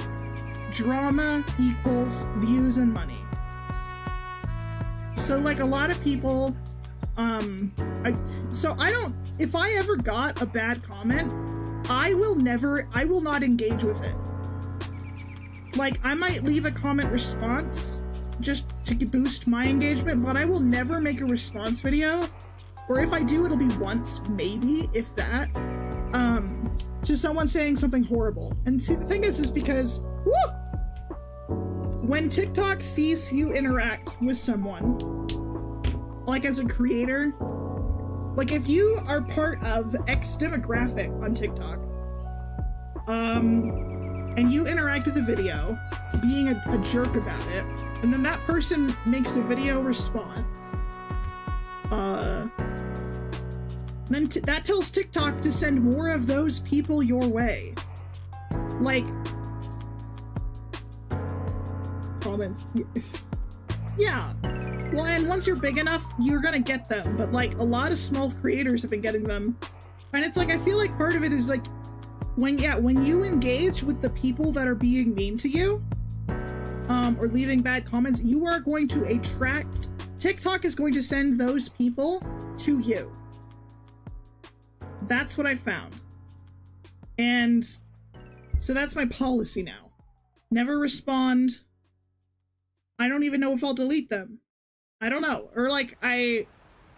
Drama equals views and money. So like a lot of people, if I ever got a bad comment, I will not engage with it. Like, I might leave a comment response just to boost my engagement, but I will never make a response video. Or if I do, it'll be once, maybe, if that. To someone saying something horrible. And see, the thing is because, when TikTok sees you interact with someone, like as a creator, like if you are part of X demographic on TikTok, and you interact with a video, being a jerk about it, and then that person makes a video response, then that tells TikTok to send more of those people your way. Like, comments. Yeah. Well, and once you're big enough, you're gonna get them, but like a lot of small creators have been getting them. And it's like, I feel like part of it is like, when you engage with the people that are being mean to you, or leaving bad comments, you are going to attract, TikTok is going to send those people to you. That's what I found. And so that's my policy now. Never respond. I don't even know if I'll delete them. I don't know. Or like, I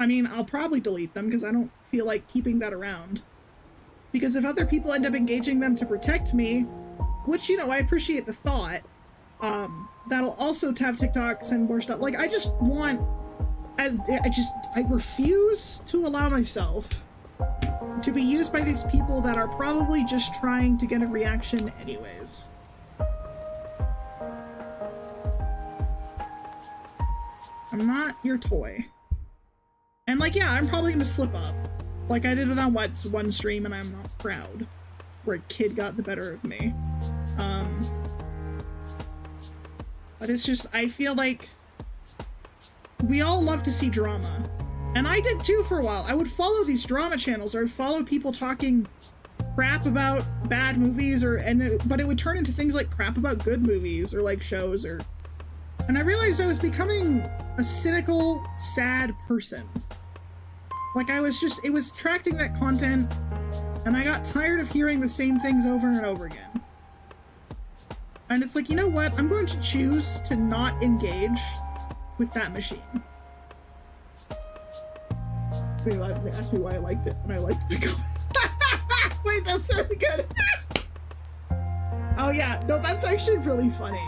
mean, I'll probably delete them because I don't feel like keeping that around. Because if other people end up engaging them to protect me, which, you know, I appreciate the thought, that'll also have TikToks and more stuff. Like, I just want, I refuse to allow myself to be used by these people that are probably just trying to get a reaction anyways. I'm not your toy. And like, yeah, I'm probably gonna slip up. Like I did it on one stream and I'm not proud. Where a kid got the better of me. But it's just, I feel like we all love to see drama. And I did too for a while. I would follow these drama channels, or I'd follow people talking crap about bad movies, but it would turn into things like crap about good movies or like shows, and I realized I was becoming a cynical, sad person. Like it was attracting that content, and I got tired of hearing the same things over and over again. And it's like, you know what? I'm going to choose to not engage with that machine. They asked me why I liked it, and I liked the comment. Wait, that's really good. Oh yeah, no, that's actually really funny.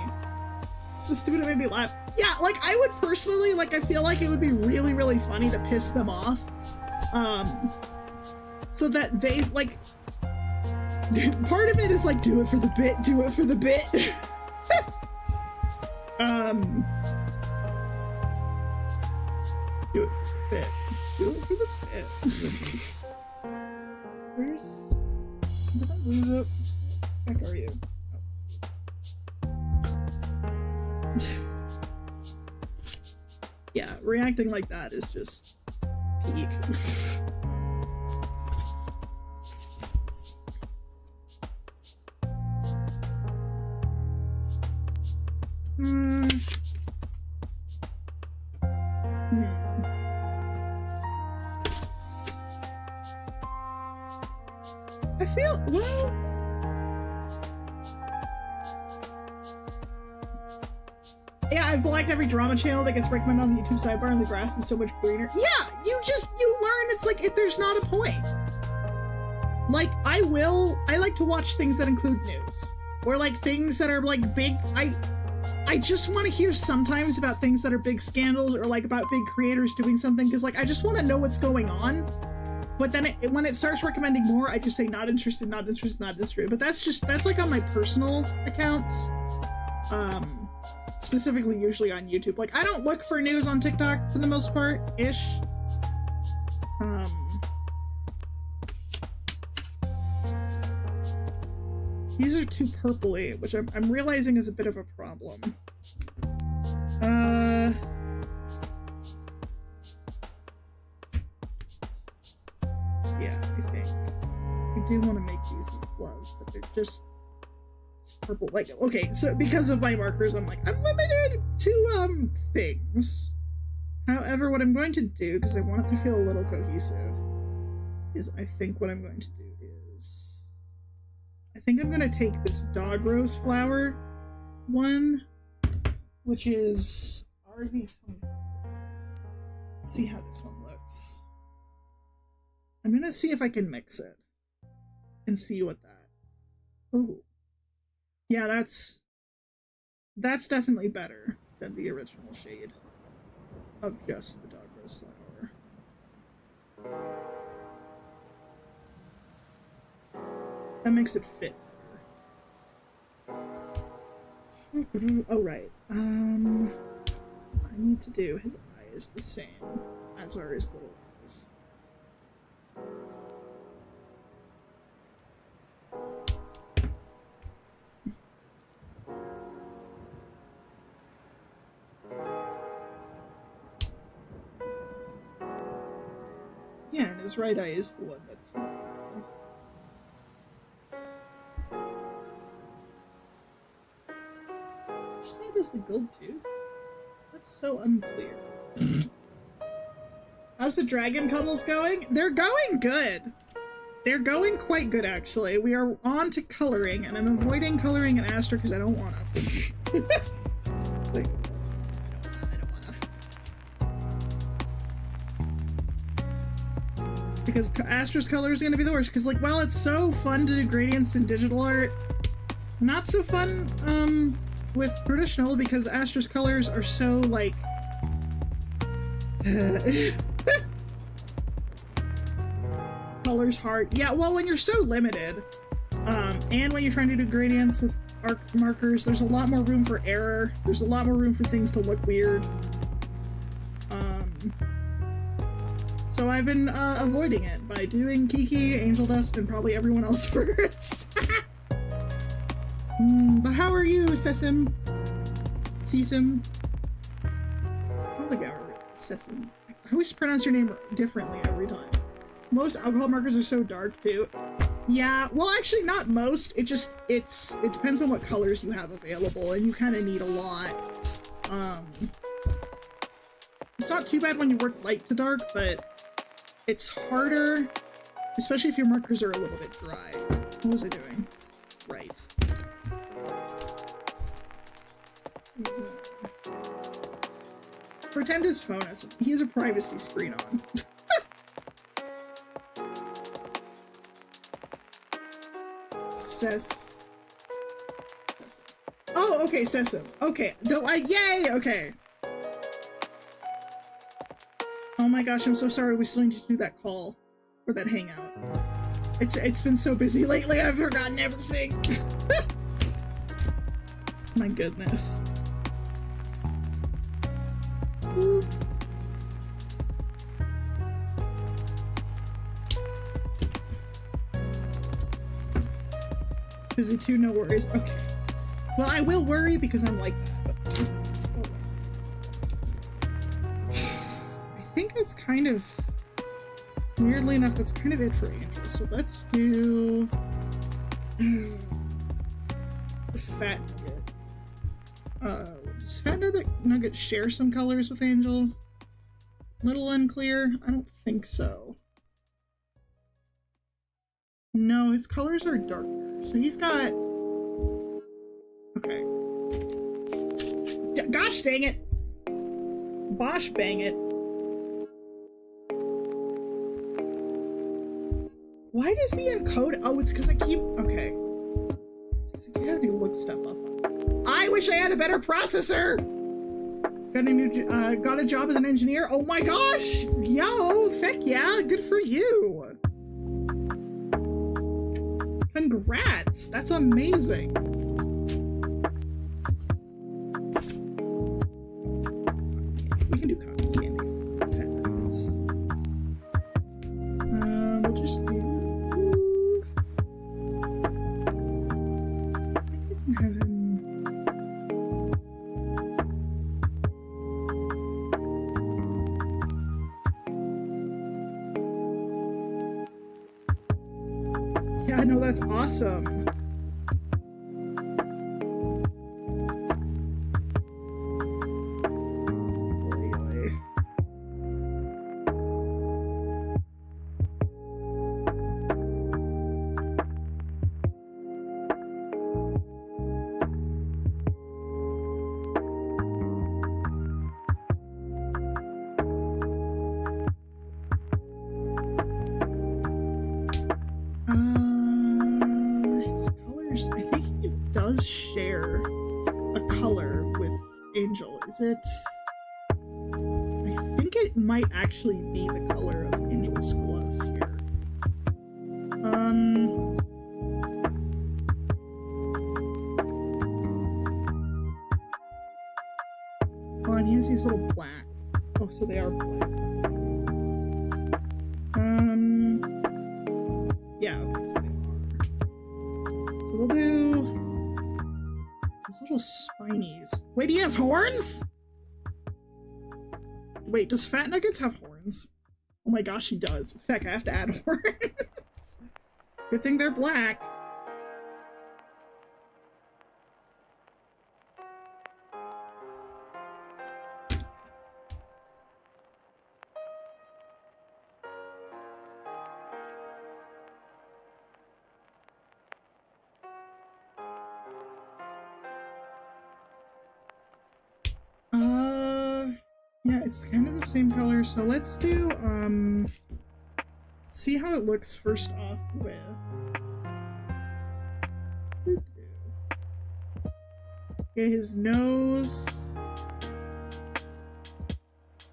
It's so stupid, it made me laugh. Yeah, like I would personally, like I feel like it would be really, really funny to piss them off. So that they, like, part of it is like, do it for the bit, do it for the bit. Do it for the bit. Do it for the bit. Where's... Did I lose it? Where the heck are you? Oh. Yeah, reacting like that is just peak. I feel, well... Yeah, I've liked every drama channel that gets recommended on the YouTube sidebar, and the grass is so much greener. Yeah, you learn, it's like, if there's not a point. Like, I like to watch things that include news. Or like things that are like big, I just want to hear sometimes about things that are big scandals, or like about big creators doing something, because like, I just want to know what's going on. But then when it starts recommending more, I just say not interested, not interested, not interested. But that's like on my personal accounts. Specifically usually on YouTube. Like, I don't look for news on TikTok for the most part, ish. These are too purpley, which I'm realizing is a bit of a problem. Yeah, I think I do want to make these as gloves, but they're just, it's purple. Like, okay, so because of my markers, I'm like, I'm limited to things. However, what I'm going to do, because I want it to feel a little cohesive, is I think what I'm going to do is, I think I'm going to take this dog rose flower one, which is RV25. Let's see how this one looks. I'm going to see if I can mix it and see what that... Oh. Yeah, that's definitely better than the original shade of just the dog rose flower. That makes it fit better. Oh, right. What I need to do, his eye is the same as are his little eyes. Yeah, and his right eye is the one that's... Is the gold tooth? That's so unclear. How's the dragon cuddles going? They're going good. They're going quite good, actually. We are on to coloring, and I'm avoiding coloring an Astra because I don't want to. Like, I don't want to. Because Astra's color is going to be the worst. Because, like, while it's so fun to do gradients in digital art, not so fun, with traditional because Astra's colors are so, like... colors hard. Yeah, well, when you're so limited, and when you're trying to do gradients with arc markers, there's a lot more room for error. There's a lot more room for things to look weird. So I've been avoiding it by doing Kiki, Angel Dust, and probably everyone else first. But how are you, Sesim? Sesim? I don't think I ever Sesim. I always pronounce your name differently every time. Most alcohol markers are so dark too. Yeah, well actually not most. It depends on what colors you have available, and you kind of need a lot. It's not too bad when you work light to dark, but it's harder, especially if your markers are a little bit dry. What was I doing? Right. Pretend his phone he has a privacy screen on. Oh, okay, Sesim. Okay, yay, okay. Oh my gosh, I'm so sorry. We still need to do that call or that hangout. It's been so busy lately. I've forgotten everything. My goodness. Ooh. Busy too, no worries. Okay. Well, I will worry because I'm like that. I think that's kind of, weirdly enough, that's kind of it for Angel. So let's do the Fat Nugget. Does Fat Nugget share some colors with Angel? Little unclear. I don't think so. No, his colors are darker. So he's got... Okay. Gosh dang it! Bosh bang it. Why does the encode... Oh, it's because I keep... Okay. It's because I have to look stuff up. I wish I had a better processor! Got a job as an engineer? Oh my gosh! Yo! Heck yeah! Good for you! Congrats! That's amazing! We can do cotton candy. We'll just do... I can have him... Yeah, no, that's awesome. Is it? I think it might actually be the color of Angel's gloves here. Oh, and he has these little black. Oh, so they are black. Yeah, okay, so they are. So we'll do these little spinies. Wait, he has horns? Wait, does Fat Nuggets have horns? Oh my gosh, he does. Heck, I have to add horns. Good thing they're black. Yeah, it's kind of the same color, so let's do, see how it looks first off with... Get his nose.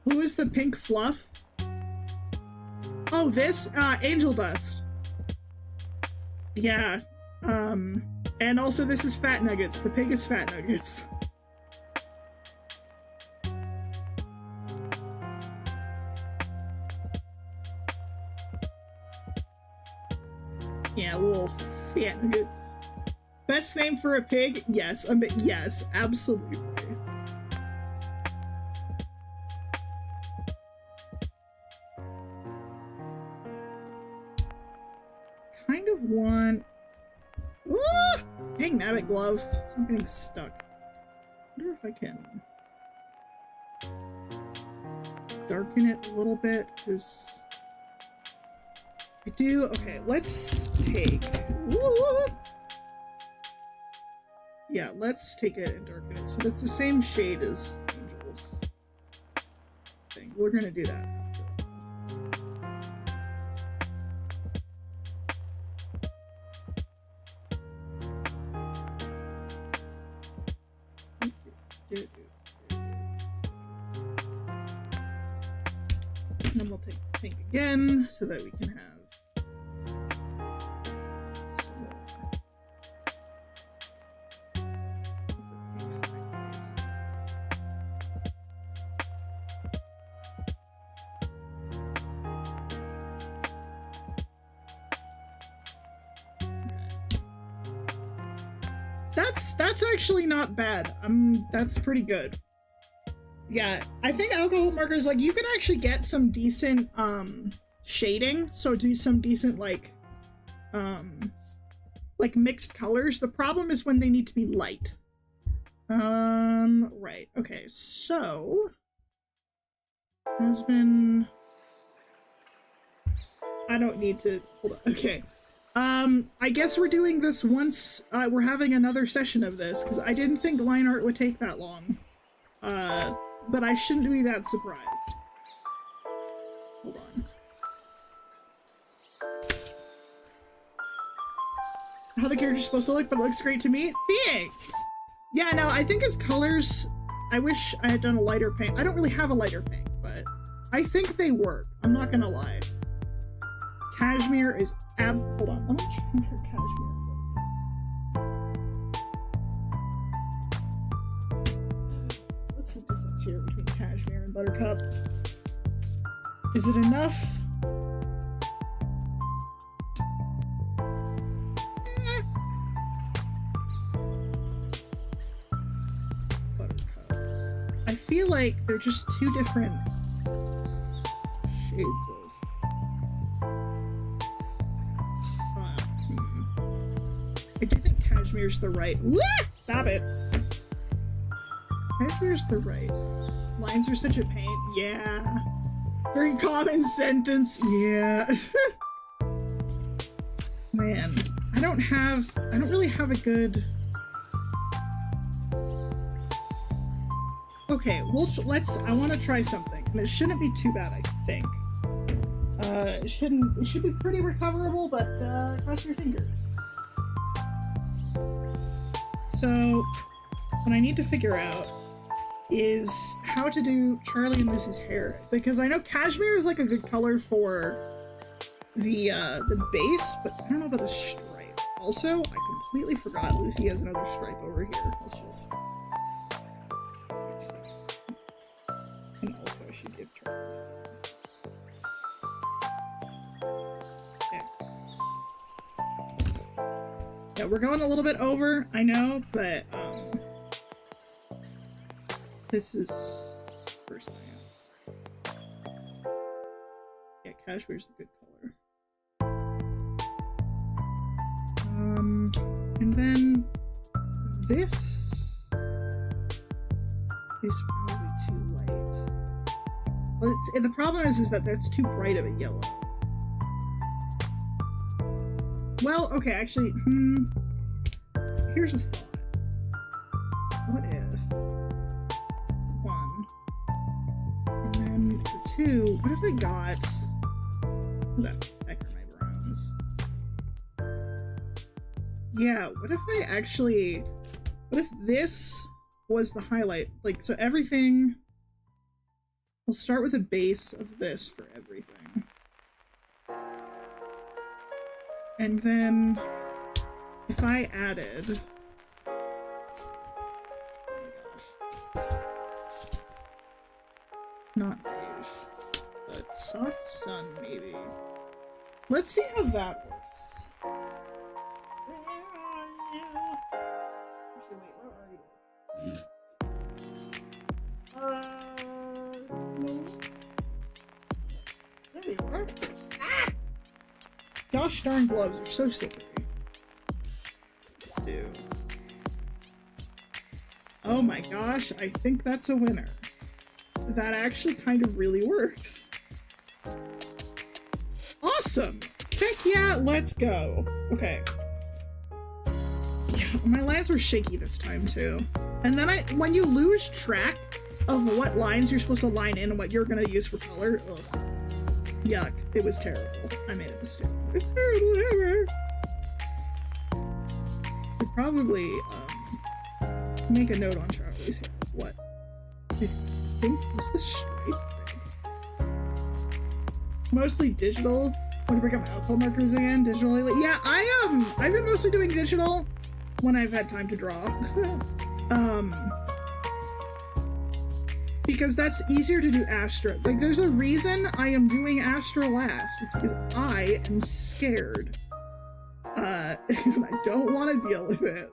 Who is the pink fluff? Oh, this? Angel Dust. Yeah. And also this is Fat Nuggets. The pig is Fat Nuggets. Yeah, little Fat Nuggets. Best name for a pig? Yes, yes, absolutely. Kind of want... Ah! Dang nabbit glove. I'm getting stuck. I wonder if I can darken it a little bit, because I do. Okay, let's take... Woo! Yeah, let's take it and darken it so that's the same shade as Angel's thing. We're gonna do that. And then we'll take pink again so that we can have some more. That's actually not bad. That's pretty good. Yeah, I think alcohol markers, like, you can actually get some decent shading, so do some decent like mixed colors. The problem is when they need to be light. Right. Okay, so Hazbin. I don't need to hold on. Okay. I guess we're doing this once we're having another session of this, because I didn't think line art would take that long. But I shouldn't be that surprised. Hold on. How the character's supposed to look, but it looks great to me. Thanks! Yeah, no, I think his colors, I wish I had done a lighter paint. I don't really have a lighter paint, but I think they work. I'm not gonna lie. Cashmere is hold on, I'm gonna change her cashmere. What's the difference here between cashmere and buttercup? Is it enough? Buttercup. I feel like they're just two different shades of... I do think cashmere's the right... Stop it! Cashmere's the right. Lines are such a pain. Yeah. Very common sentence. Yeah. Man. I don't really have a good... Okay, I want to try something. And it shouldn't be too bad, I think. It should be pretty recoverable, but, cross your fingers. So, what I need to figure out is how to do Charlie and Lucy's hair, because I know cashmere is like a good color for the base, but I don't know about the stripe. Also, I completely forgot Lucy has another stripe over here. Let's just fix that. And also I should give Charlie. Yeah, we're going a little bit over, I know, but this is first glance. Yeah, cashmere's a good color. And then this is probably too light. Well, the problem is that that's too bright of a yellow. Well, okay, actually, here's a thought. What if 1, and then for 2, what if I got, who the heck are my browns? Yeah, what if this was the highlight. Like, so everything... We'll start with a base of this for everything. And then, if I added... Not beige, but soft sun, maybe. Let's see how that works. Actually, wait, where are you? No. There you are. Ah! Gosh darn gloves are so slippery. Let's do... Oh my gosh, I think that's a winner. That actually kind of really works. Awesome! Heck yeah, let's go. Okay. Yeah, my lines were shaky this time too. And then when you lose track of what lines you're supposed to line in and what you're gonna use for color, ugh. Yuck. It was terrible. I made a mistake. It's terrible ever. Could probably make a note on Charlie's hair. What? I think was this stripe thing. Mostly digital. When you bring up alcohol markers again, digital lately. Yeah, I've been mostly doing digital when I've had time to draw. Because that's easier to do Astra. Like, there's a reason I am doing Astra last. It's because I am scared. And I don't want to deal with it.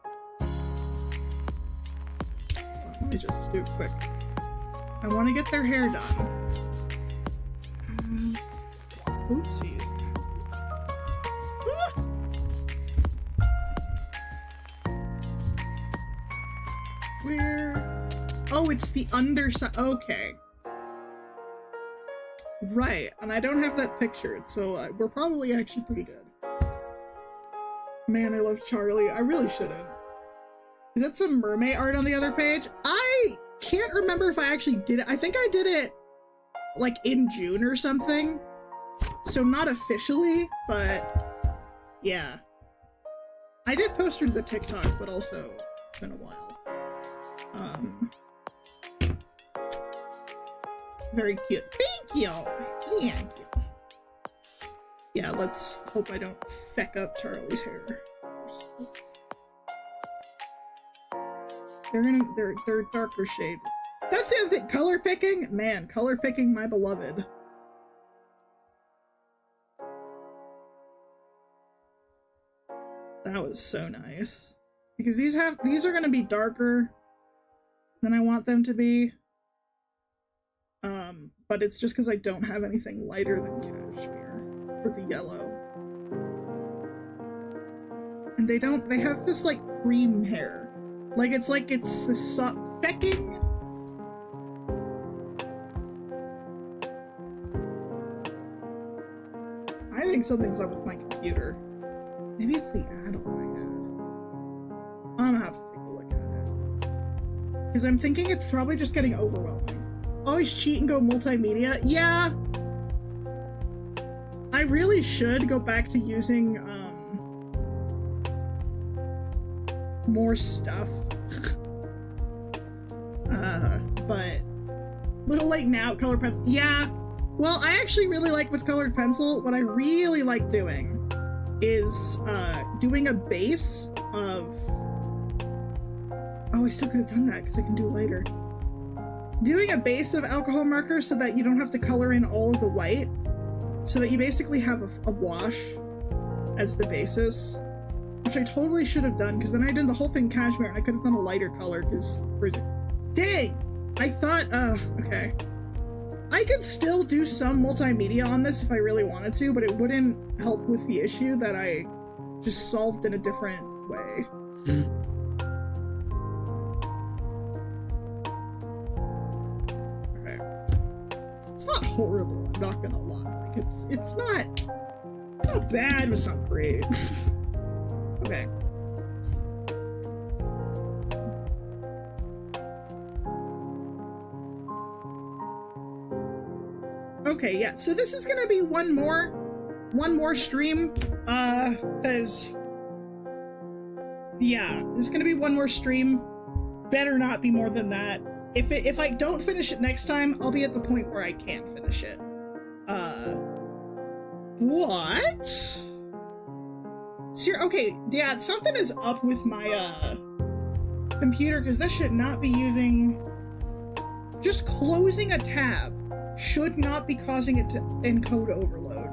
Let me just do it quick. I want to get their hair done. Oopsies. Where? Oh, it's the underside. Okay. Right, and I don't have that pictured, so we're probably actually pretty good. Man, I love Charlie. I really shouldn't. Is that some mermaid art on the other page? I can't remember if I actually did it. I think I did it like in June or something. So not officially, but yeah. I did post her to the TikTok, but also it's been a while. Very cute. Thank you! Thank you. Yeah, let's hope I don't feck up Charlie's hair. They're darker shade. That's the other thing. Color picking? Man, color picking my beloved. That was so nice. Because these are gonna be darker than I want them to be. But it's just because I don't have anything lighter than cashmere for the yellow. And they have this like cream hair. It's this fecking. I think something's up with my computer. Maybe it's the add-on I had. I'm gonna have to take a look at it. Because I'm thinking it's probably just getting overwhelming. Always cheat and go multimedia? Yeah. I really should go back to using, more stuff. But little late now, colored pencil. Yeah. Well, I actually really like with colored pencil, what I really like doing is, doing a base of... Oh, I still could have done that because I can do it later. Doing a base of alcohol markers so that you don't have to color in all of the white. So that you basically have a wash as the basis. Which I totally should have done, because then I did the whole thing cashmere and I could have done a lighter color, because... Dang! I thought, okay. I could still do some multimedia on this if I really wanted to, but it wouldn't help with the issue that I just solved in a different way. Okay. It's not horrible, I'm not gonna lie. Like, it's not bad, but it's not great. Okay. Okay, yeah, so this is gonna be one more stream, cause, yeah, this is gonna be one more stream, better not be more than that. If I don't finish it next time, I'll be at the point where I can't finish it. What? Okay, yeah, something is up with my, computer, because this should not be using... Just closing a tab should not be causing it to encode overload.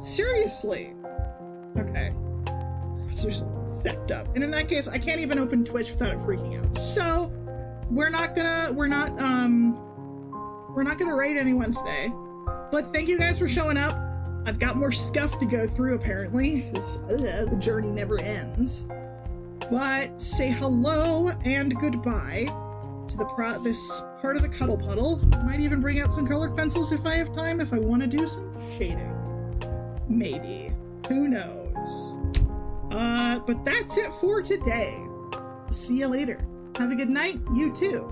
Seriously. Okay. It's just fecked up. And in that case, I can't even open Twitch without it freaking out. So, we're not gonna raid anyone today. But thank you guys for showing up. I've got more stuff to go through, apparently, because the journey never ends. But say hello and goodbye to this part of the Cuddle Puddle. Might even bring out some colored pencils if I have time, if I want to do some shading. Maybe. Who knows? But that's it for today. See you later. Have a good night. You too.